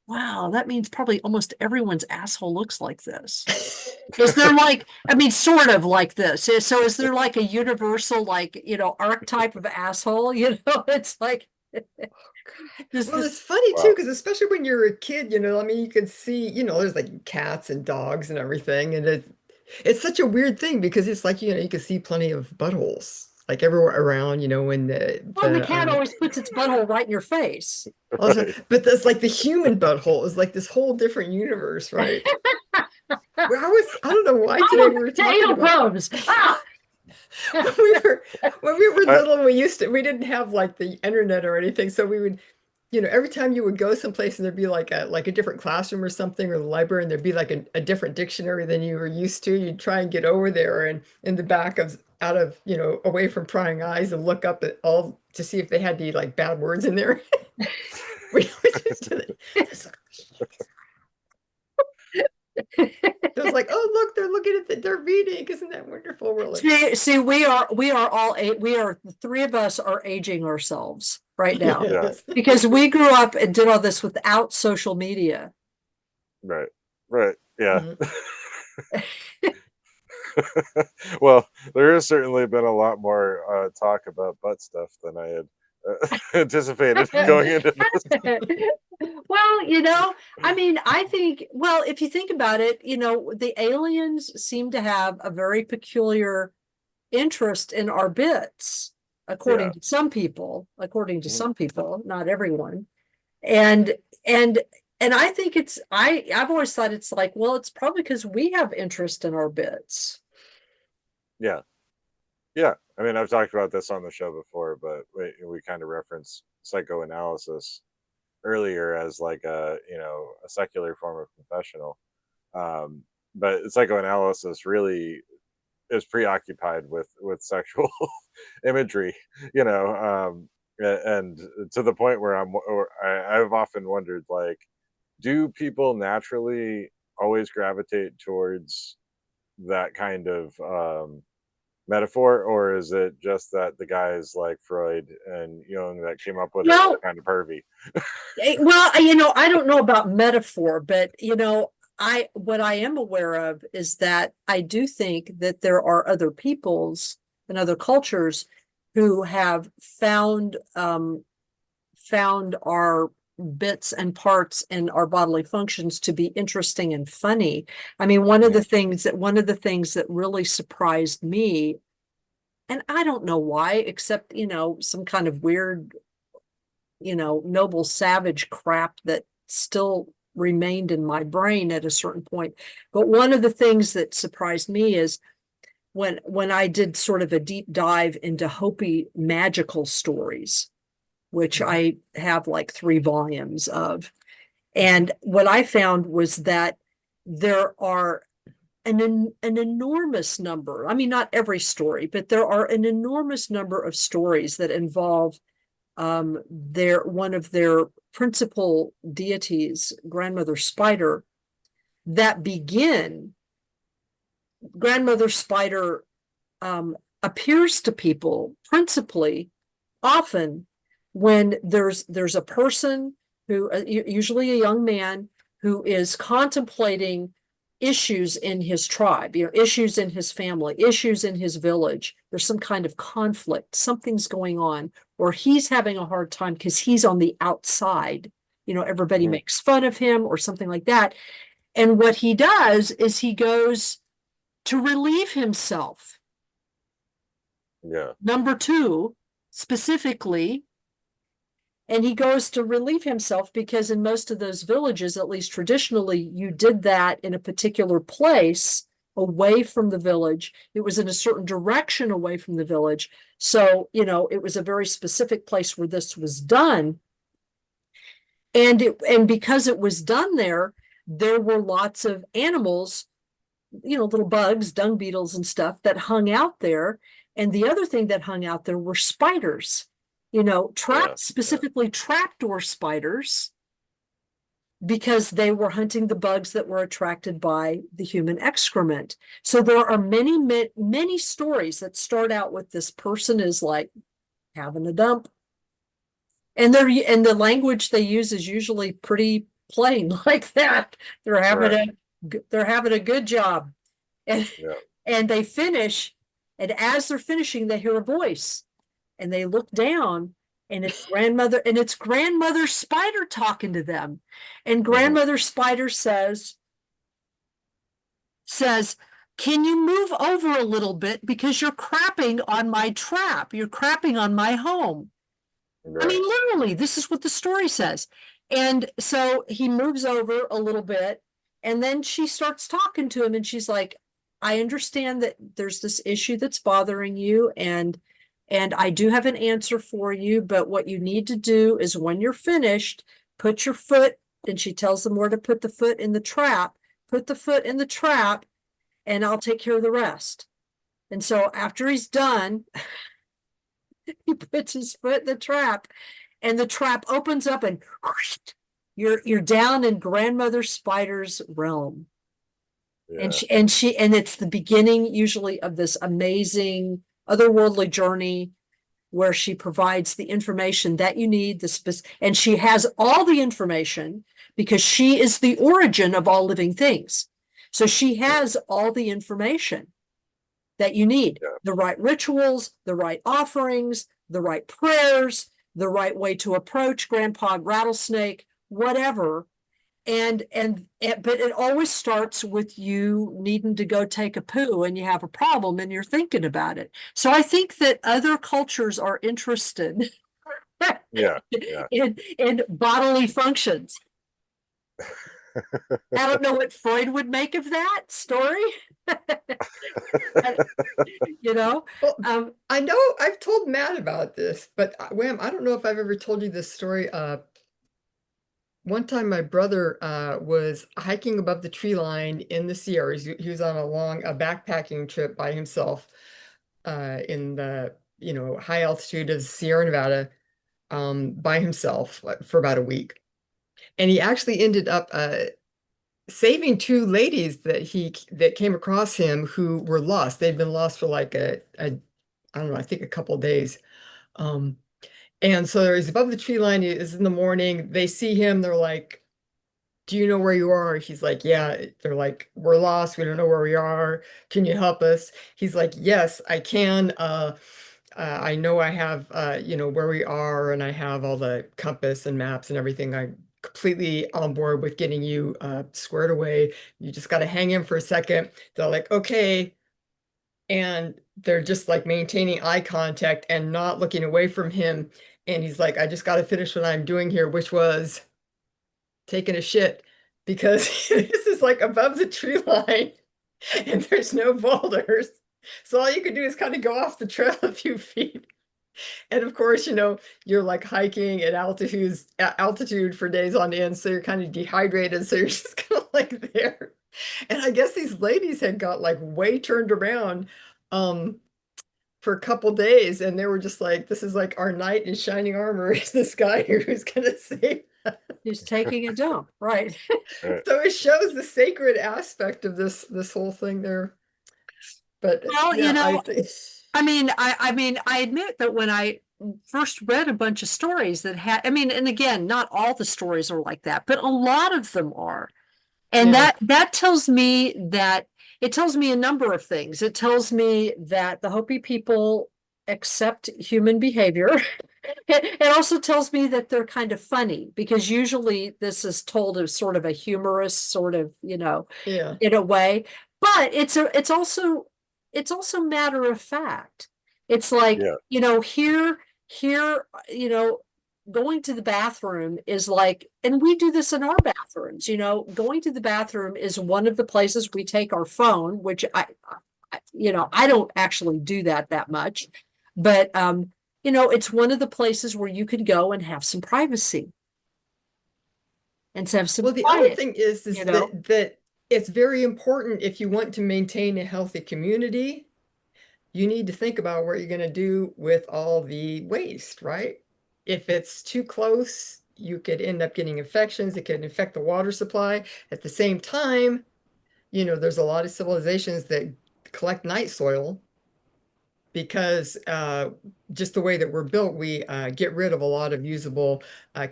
S3: wow, that means probably almost everyone's asshole looks like this. Is there sort of like this? So is there like a universal, archetype of asshole? It's like.
S4: Well, it's funny too, because especially when you're a kid, I mean, you can see, there's like cats and dogs and everything, and it's such a weird thing because it's like, you can see plenty of buttholes like everywhere around, when
S3: the cat always puts its butthole right in your face.
S4: Right. But that's like the human butthole is like this whole different universe, right? I don't know why today we were talking about when we were little, we didn't have like the internet or anything, so we would, every time you would go someplace and there'd be like a different classroom or something, or the library, and there'd be like a different dictionary than you were used to, you'd try and get over there and in the back of away from prying eyes and look up at all to see if they had any like bad words in there. We just did it. It was like, oh look, they're looking at they're reading. Isn't that wonderful? Really?
S3: See, we are the three of us are aging ourselves right now.
S2: Yes.
S3: Because we grew up and did all this without social media.
S2: Right. Yeah.
S4: Mm-hmm.
S2: Well, there has certainly been a lot more talk about butt stuff than I had anticipated going into this.
S3: Well, I mean, I think, if you think about it, the aliens seem to have a very peculiar interest in our bits, according to some people, not everyone. And I think I've always thought it's like, well, it's probably because we have interest in our bits.
S2: Yeah. I mean, I've talked about this on the show before, but we kind of reference psychoanalysis earlier as like a secular form of confessional, but psychoanalysis really is preoccupied with sexual imagery, and to the point where I've often wondered, like, do people naturally always gravitate towards that kind of metaphor, or is it just that the guys like Freud and Jung that came up with it were kind of pervy?
S3: Well, I don't know about metaphor, but what I am aware of is that I do think that there are other peoples and other cultures who have found our bits and parts and our bodily functions to be interesting and funny. I mean, one of the things that really surprised me, and I don't know why, except, some kind of weird, noble savage crap that still remained in my brain at a certain point. But one of the things that surprised me is when I did sort of a deep dive into Hopi magical stories, which I have like 3 volumes of. And what I found was that there are an enormous number, I mean, not every story, but there are an enormous number of stories that involve one of their principal deities, Grandmother Spider, that begin. Grandmother Spider appears to people principally often when there's a person who, usually a young man, who is contemplating issues in his tribe, issues in his family, issues in his village. There's some kind of conflict, something's going on, or he's having a hard time because he's on the outside. Everybody makes fun of him or something like that. And what he does is he goes to relieve himself.
S2: Yeah.
S3: Number two, specifically, and he goes to relieve himself because in most of those villages, at least traditionally, you did that in a particular place away from the village. It was in a certain direction away from the village. So, it was a very specific place where this was done. And because it was done there were lots of animals, little bugs, dung beetles and stuff that hung out there. And the other thing that hung out there were spiders, specifically trapdoor spiders, because they were hunting the bugs that were attracted by the human excrement. So there are many, many stories that start out with this person is like having a dump. And the language they use is usually pretty plain like that. They're having a good job. And they finish, and as they're finishing, they hear a voice, and they look down, and it's grandmother spider talking to them. And grandmother spider says, "Can you move over a little bit because you're crapping on my trap? You're crapping on my home." Right. I mean, literally, this is what the story says. And so he moves over a little bit, and then she starts talking to him, and she's like, "I understand that there's this issue that's bothering you, and I do have an answer for you, but what you need to do is when you're finished, put your foot," and she tells them where to put the foot in the trap, "put the foot in the trap, and I'll take care of the rest." And so after he's done, he puts his foot in the trap, and the trap opens up, and whoosh, you're down in grandmother spider's realm. Yeah. And it's the beginning usually of this amazing otherworldly journey where she provides the information that you need, and she has all the information because she is the origin of all living things. So she has all the information that you need, the right rituals, the right offerings, the right prayers, the right way to approach Grandpa Rattlesnake, whatever. But it always starts with you needing to go take a poo and you have a problem and you're thinking about it. So I think that other cultures are interested in bodily functions. I don't know what Freud would make of that story.
S4: Well, I know I've told Matt about this, but Wham, I don't know if I've ever told you this story. One time my brother was hiking above the tree line in the Sierras. He was on a backpacking trip by himself in the high altitude of Sierra Nevada by himself for about a week. And he actually ended up saving two ladies that came across him who were lost. They'd been lost for like I don't know, I think a couple of days. And so he's above the tree line. It is in the morning. They see him. They're like, "Do you know where you are?" He's like, "Yeah." They're like, "We're lost. We don't know where we are. Can you help us?" He's like, "Yes, I can. I know I have, where we are, and I have all the compass and maps and everything. I'm completely on board with getting you squared away. You just got to hang in for a second." They're like, "Okay." And they're just like maintaining eye contact and not looking away from him. And he's like, "I just got to finish what I'm doing here," which was taking a shit, because this is like above the tree line and there's no boulders. So all you can do is kind of go off the trail a few feet. And of course, you're like hiking at altitude for days on end. So you're kind of dehydrated. So you're just kind of like there. And I guess these ladies had got like way turned around for a couple days, and they were just like, "This is like our knight in shining armor is this guy here who's gonna save us."
S3: He's taking a dump, right?
S4: So it shows the sacred aspect of this whole thing there. But
S3: well, I admit that when I first read a bunch of stories that had, and again, not all the stories are like that, but a lot of them are. And
S4: Yeah.
S3: that tells me that it tells me a number of things. It tells me that the Hopi people accept human behavior. It also tells me that they're kind of funny because usually this is told as sort of a humorous sort of,
S4: Yeah.
S3: in a way, but it's also matter of fact. It's like,
S2: Yeah.
S3: here, going to the bathroom is like, and we do this in our bathrooms, going to the bathroom is one of the places we take our phone, which I don't actually do that much, but it's one of the places where you could go and have some privacy and have some
S4: Well, the other
S3: quiet,
S4: thing is
S3: you know.
S4: that it's very important if you want to maintain a healthy community, you need to think about what you're going to do with all the waste, right? If it's too close, you could end up getting infections. It could infect the water supply. At the same time, there's a lot of civilizations that collect night soil because just the way that we're built, we get rid of a lot of usable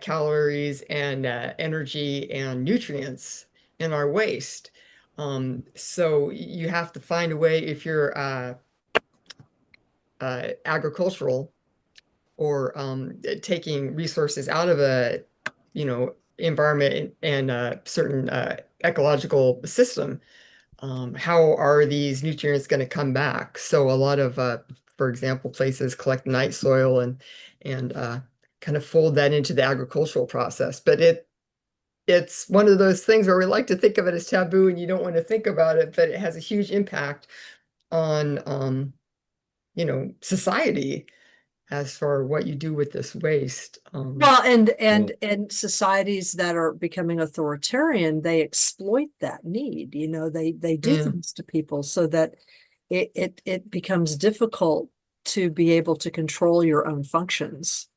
S4: calories and energy and nutrients in our waste. So you have to find a way if you're agricultural or taking resources out of a, environment and a certain ecological system. How are these nutrients going to come back? So a lot of, for example, places collect night soil and kind of fold that into the agricultural process. But it's one of those things where we like to think of it as taboo and you don't want to think about it, but it has a huge impact on society as for what you do with this waste.
S3: Well, and
S2: Mm.
S3: and and societies that are becoming authoritarian, they exploit that need. They do
S4: Yeah.
S3: things to people so that it becomes difficult to be able to control your own functions.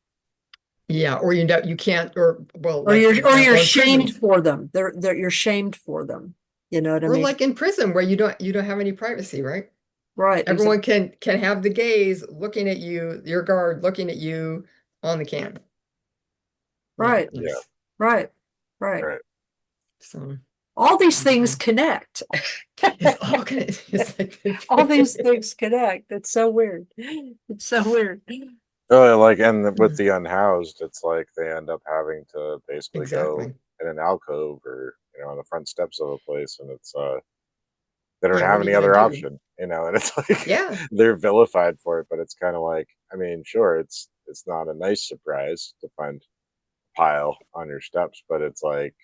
S4: Yeah, or you can't, or well,
S3: Or
S4: like for
S3: you're
S4: example, in
S3: shamed
S4: prisons,
S3: for them. You're shamed for them. You know what I
S4: or
S3: mean?
S4: like in prison where you don't have any privacy, right?
S3: Right,
S4: Everyone
S3: exactly.
S4: can have the gaze looking at you, your guard looking at you on the cam. Yeah,
S3: Right,
S2: Yeah.
S3: right, right.
S2: Right.
S4: so
S3: All these things
S4: yeah.
S3: connect.
S4: It's all kind of it's like
S3: All these things connect. It's so weird. It's so weird.
S2: Really, like, and with the unhoused, it's like they end up having to basically go
S4: exactly.
S2: in an alcove or on the front steps of a place, and it's they don't
S4: Yeah, what
S2: have
S4: are you
S2: any
S4: gonna
S2: other
S4: do?
S2: option, and it's like
S4: Yeah,
S2: they're vilified for it, but it's kind of like, I mean, sure, it's not a nice surprise to find a pile on your steps, but it's like,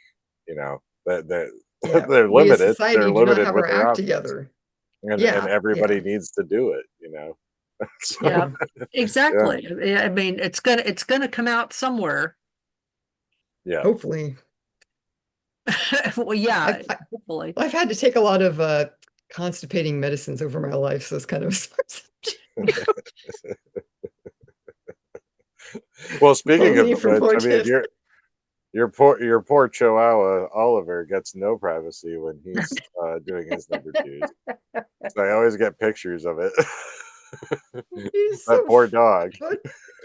S2: that
S4: yeah.
S2: they're
S4: We as
S2: limited.
S4: society
S2: They're
S4: do not
S2: limited
S4: have
S2: with
S4: our
S2: their
S4: act
S2: options,
S4: together.
S2: and
S4: Yeah,
S2: everybody
S4: yeah.
S2: needs to do it.
S3: Yeah,
S2: So yeah,
S3: exactly. I mean, it's gonna come out somewhere.
S2: yeah.
S4: Hopefully.
S3: Well, yeah,
S4: I've I,
S3: hopefully.
S4: I've had to take a lot of constipating medicines over my life, so it's kind of
S2: Well, speaking of
S4: only for
S2: which,
S4: more
S2: I mean,
S4: tips.
S2: your poor Chihuahua Oliver gets no privacy when he's doing his number twos. So I always get pictures of it.
S4: He's
S2: That
S4: so
S2: poor dog.
S4: fun.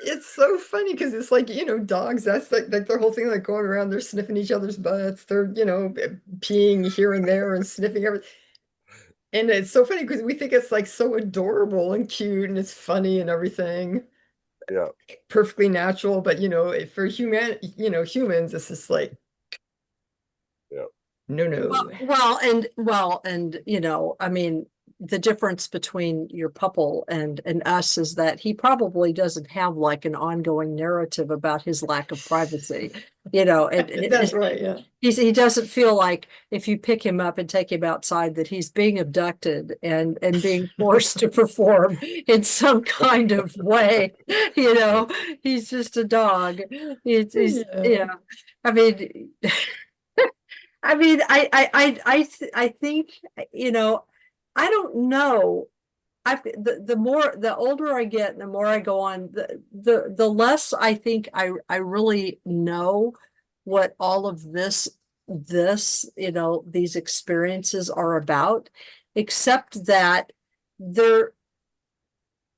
S4: It's so funny because it's like, dogs, that's like their whole thing, like going around, they're sniffing each other's butts, they're, peeing here and there and sniffing everything. And it's so funny because we think it's like so adorable and cute and it's funny and everything,
S2: Yeah,
S4: perfectly natural. But for humans, it's just like,
S2: yeah,
S4: no,
S3: Well,
S4: no.
S3: well, and I mean, the difference between your puppy and us is that he probably doesn't have like an ongoing narrative about his lack of privacy.
S4: That's right, yeah.
S3: He doesn't feel like if you pick him up and take him outside that he's being abducted and being forced to perform in some kind of way. He's just a dog. He's
S4: Yeah.
S3: yeah. I mean, I think, I don't know. The older I get, the more I go on, the less I think I really know what all of these experiences are about, except that they're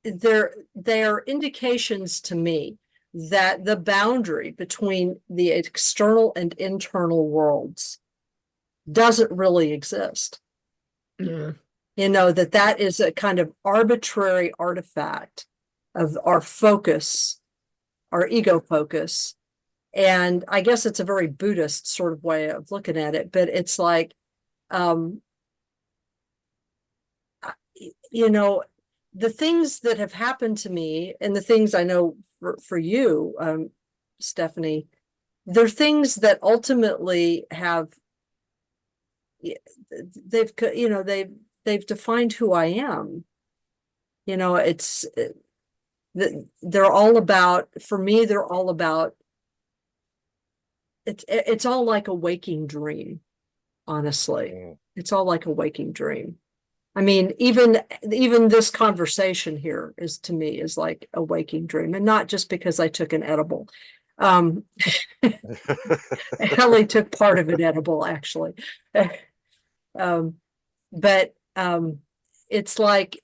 S3: they are indications to me that the boundary between the external and internal worlds doesn't really exist.
S4: Yeah.
S3: You know, that is a kind of arbitrary artifact of our focus, our ego focus. And I guess it's a very Buddhist sort of way of looking at it, but it's like, you know, the things that have happened to me and the things I know for you, Stephanie, they're things that ultimately have, they've defined who I am. You know, they're all about, for me, they're all about, it's all like a waking dream, honestly. It's all like a waking dream. I mean, even this conversation here is, to me, is like a waking dream, and not just because I took an edible. I only took part of an edible, actually. But it's like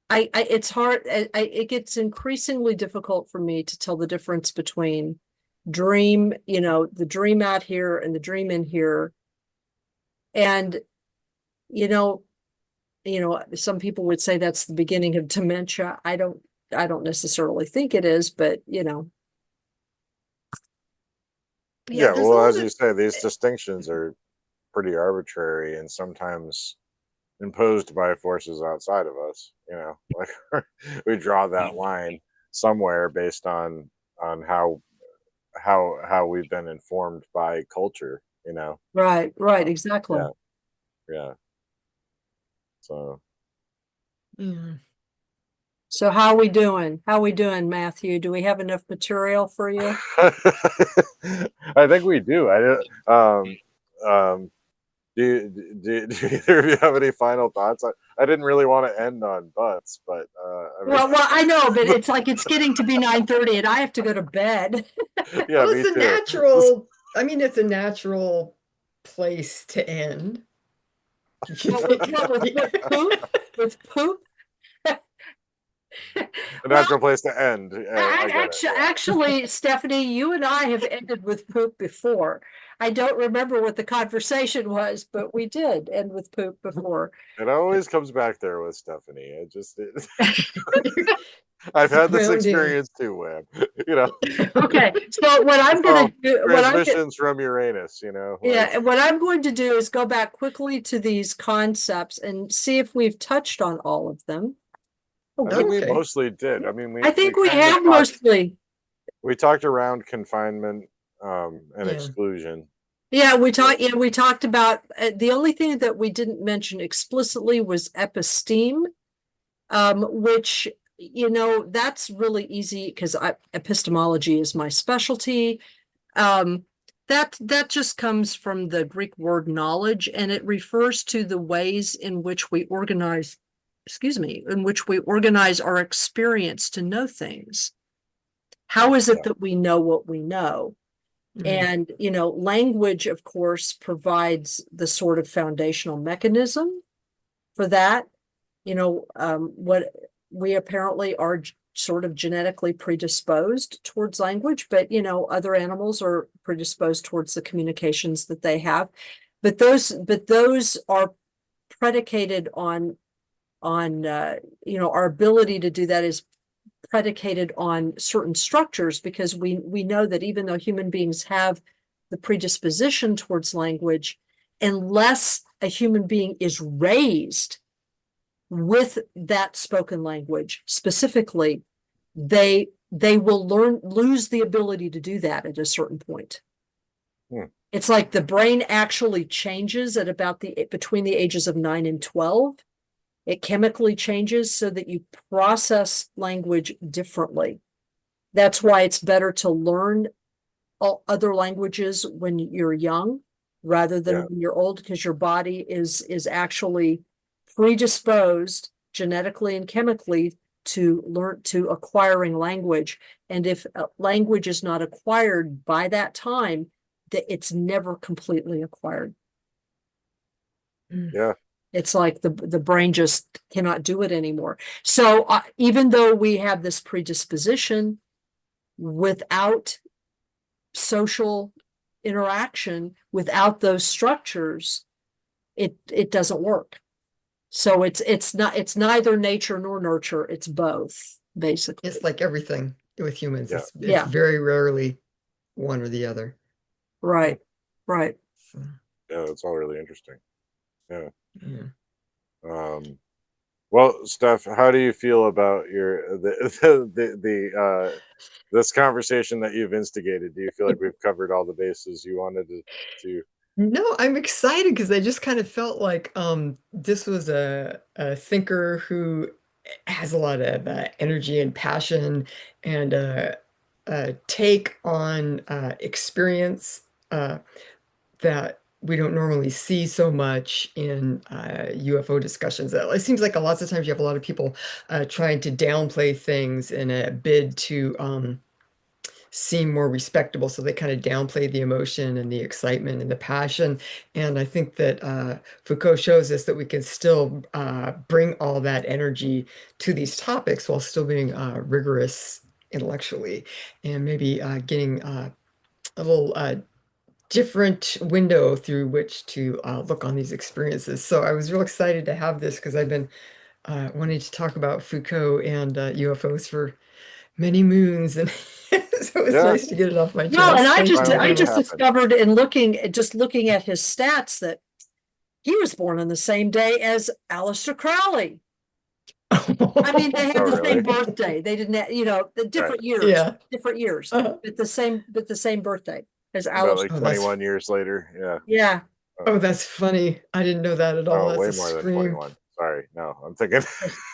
S3: it's hard. It gets increasingly difficult for me to tell the difference between dream, you know, the dream out here and the dream in here. And, you know, some people would say that's the beginning of dementia. I don't necessarily think it is, but you know.
S2: Yeah, well, as you say, these distinctions are pretty arbitrary and sometimes imposed by forces outside of us. You know, like we draw that line somewhere based on how we've been informed by culture. You know,
S3: Right, exactly.
S2: Yeah. So.
S4: Yeah.
S3: So how are we doing? How are we doing, Matthew? Do we have enough material for you?
S2: I think we do. Do either of you have any final thoughts? I didn't really want to end on butts, but I mean,
S3: Well, I know, but it's like it's getting to be 9:30 and I have to go to bed.
S2: Yeah,
S4: Well,
S2: me
S4: it's a
S2: too.
S4: natural, I mean, it's a natural place to end.
S3: With poop?
S2: A natural place to end. I get it.
S3: Actually, Stephanie, you and I have ended with poop before. I don't remember what the conversation was, but we did end with poop before.
S2: It always comes back there with Stephanie. I've had this experience too, Wham. You know.
S3: Okay, so what I'm going to do,
S2: transmissions from Uranus, you know.
S3: Yeah, what I'm going to do is go back quickly to these concepts and see if we've touched on all of them.
S2: I think we mostly did. I mean,
S3: I think we have mostly.
S2: We talked around confinement and exclusion.
S3: Yeah, we talked about the only thing that we didn't mention explicitly was episteme, which, you know, that's really easy because epistemology is my specialty. That just comes from the Greek word knowledge, and it refers to the ways in which we organize, our experience to know things. How is it that we know what we know? And, you know, language, of course, provides the sort of foundational mechanism for that. You know, what we apparently are sort of genetically predisposed towards language, but, you know, other animals are predisposed towards the communications that they have. But those are predicated on, you know, our ability to do that is predicated on certain structures, because we know that even though human beings have the predisposition towards language, unless a human being is raised with that spoken language specifically, they will lose the ability to do that at a certain point. It's like the brain actually changes at about between the ages of 9 and 12. It chemically changes so that you process language differently. That's why it's better to learn all other languages when you're young rather than when you're old, because your body is actually predisposed genetically and chemically to acquiring language. And if language is not acquired by that time, that it's never completely acquired.
S2: Yeah.
S3: It's like the brain just cannot do it anymore. So even though we have this predisposition, without social interaction, without those structures, it doesn't work. So it's neither nature nor nurture. It's both, basically.
S4: It's like everything with humans.
S2: Yeah.
S4: It's very rarely one or the other.
S3: Right. Right.
S4: So,
S2: Yeah, that's all really interesting. Yeah.
S4: yeah.
S2: Well, Steph, how do you feel about this conversation that you've instigated? Do you feel like we've covered all the bases you wanted to?
S4: No, I'm excited because I just kind of felt like this was a thinker who has a lot of energy and passion and a take on experience that we don't normally see so much in UFO discussions. It seems like lots of times you have a lot of people trying to downplay things in a bid to seem more respectable. So they kind of downplay the emotion and the excitement and the passion. And I think that Foucault shows us that we can still bring all that energy to these topics while still being rigorous intellectually and maybe getting a little different window through which to look on these experiences. So I was real excited to have this because I've been wanting to talk about Foucault and UFOs for many moons, and so it's
S2: Yeah.
S4: nice to get it off my chest.
S3: No, and I
S4: Thank
S3: just
S4: you.
S2: Finally happened.
S3: discovered in looking at his stats that he was born on the same day as Aleister Crowley. I mean, they had
S2: Oh,
S3: the same
S2: really?
S3: birthday. They didn't have, the different years,
S4: Yeah.
S3: different years,
S4: Uh-huh.
S3: but the same birthday as
S2: About like
S3: Aleister.
S4: Oh, that's
S2: 21 years later. Yeah.
S3: Yeah.
S4: oh, that's funny. I didn't know that at all.
S2: Oh,
S4: That's
S2: way
S4: a
S2: more than
S4: scream.
S2: 21. Sorry. No, I'm thinking.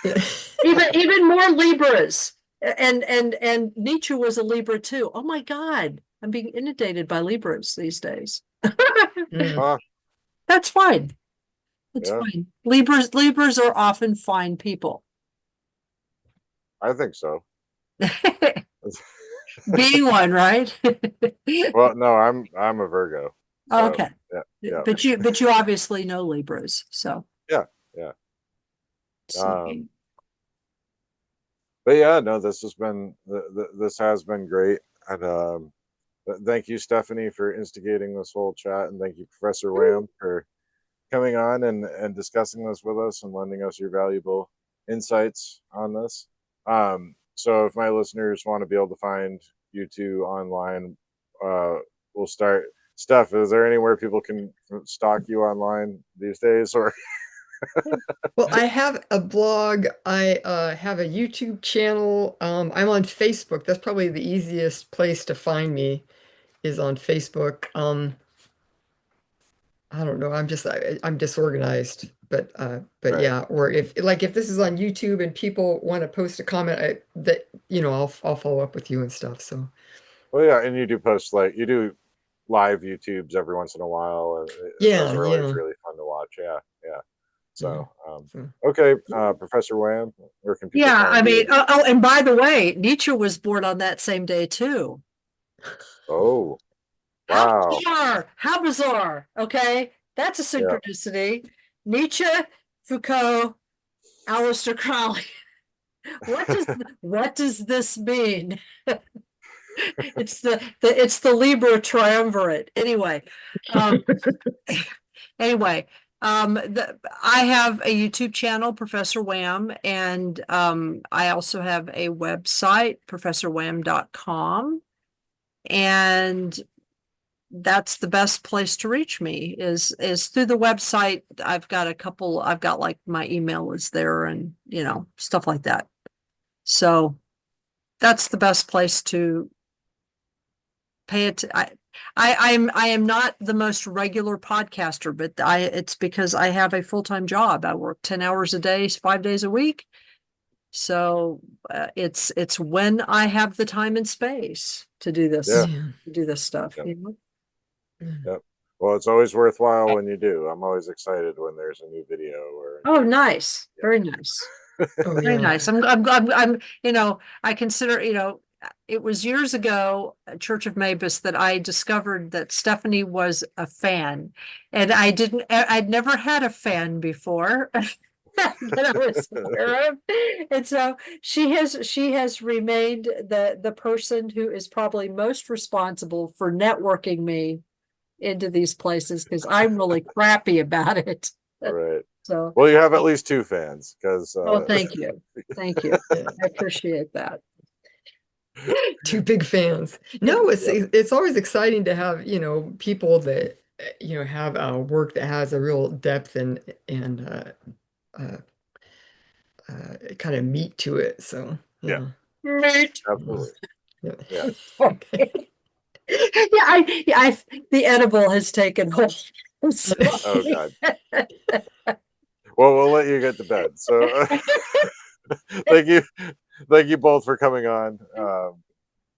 S4: Yeah.
S3: Even more Libras. And Nietzsche was a Libra too. Oh my God. I'm being inundated by Libras these days.
S4: Mm.
S2: Huh,
S3: That's fine. It's
S2: yeah,
S3: fine. Libras are often fine people.
S2: I think so.
S3: Being one, right?
S2: Well, no, I'm a Virgo. So,
S3: Okay.
S2: yeah.
S3: But you obviously know Libras, so.
S2: Yeah. Um, but yeah, no, this has been great. And thank you, Stephanie, for instigating this whole chat, and thank you, Professor Wham, for coming on and discussing this with us and lending us your valuable insights on this. So if my listeners want to be able to find you two online, we'll start. Steph, is there anywhere people can stalk you online these days? Or
S4: Well, I have a blog. I have a YouTube channel. I'm on Facebook. That's probably the easiest place to find me is on Facebook. I don't know. I'm disorganized, but
S2: right?
S4: yeah. Or if this is on YouTube and people want to post a comment, I'll follow up with you and stuff. So
S2: Well, yeah, and you do post you do live YouTubes every once in a while, and those
S4: yeah,
S2: are always
S4: yeah,
S2: really fun to watch. Yeah.
S4: yeah.
S2: So,
S4: So
S2: okay, Professor Wham, where can people
S3: Yeah, I
S2: find
S3: mean,
S2: you?
S3: and by the way, Nietzsche was born on that same day too.
S2: Oh,
S3: How
S2: wow.
S3: bizarre! How bizarre! Okay, that's a
S2: Yeah.
S3: synchronicity. Nietzsche, Foucault, Aleister Crowley. What does this mean? It's the Libra triumvirate. Anyway, I have a YouTube channel, Professor Wham, and I also have a website, professorwham.com, and that's the best place to reach me is through the website. I've got like my email is there and stuff like that. So that's the best place to pay it. I am not the most regular podcaster, but it's because I have a full-time job. I work 10 hours a day, 5 days a week. So it's when I have the time and space to do
S2: Yeah.
S3: this stuff,
S2: Yep.
S3: you know?
S2: Yep. Well, it's always worthwhile when you do. I'm always excited when there's a new video or.
S3: Oh, nice.
S2: Yeah.
S3: Very nice.
S4: Oh
S3: Very
S4: yeah.
S3: nice. I consider, it was years ago at Church of Mavis that I discovered that Stephanie was a fan, and I'd never had a fan before. That I was aware of. And so she has remained the person who is probably most responsible for networking me into these places, because I'm really crappy about it.
S2: All right.
S3: So,
S2: Well, you have at least 2 fans, because
S3: oh, thank you. Thank you. I appreciate that.
S4: 2 big fans. No,
S2: Yep.
S4: it's always exciting to have, people that have work that has a real depth and uh, kind of meat to it. So
S2: Yeah.
S3: Meat.
S2: Absolutely.
S4: yeah.
S2: Yeah.
S3: Okay. The edible has taken hold. I'm
S2: Oh
S3: sorry.
S2: God. Well, we'll let you get to bed. So thank you both for coming on.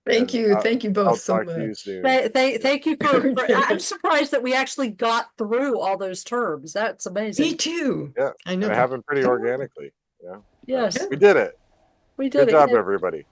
S4: Thank
S2: And
S4: you. Thank you both
S2: I'll
S4: so
S2: talk to you
S4: much.
S2: soon.
S3: Thank you I'm surprised that we actually got through all those terms. That's
S4: Me
S3: amazing.
S4: too.
S2: Yeah,
S4: I know
S2: and it
S4: that.
S2: happened pretty
S4: Come on.
S2: organically. Yeah,
S3: Yes,
S2: we did it.
S3: we
S2: Good
S3: did it.
S2: job,
S3: Yeah.
S2: everybody.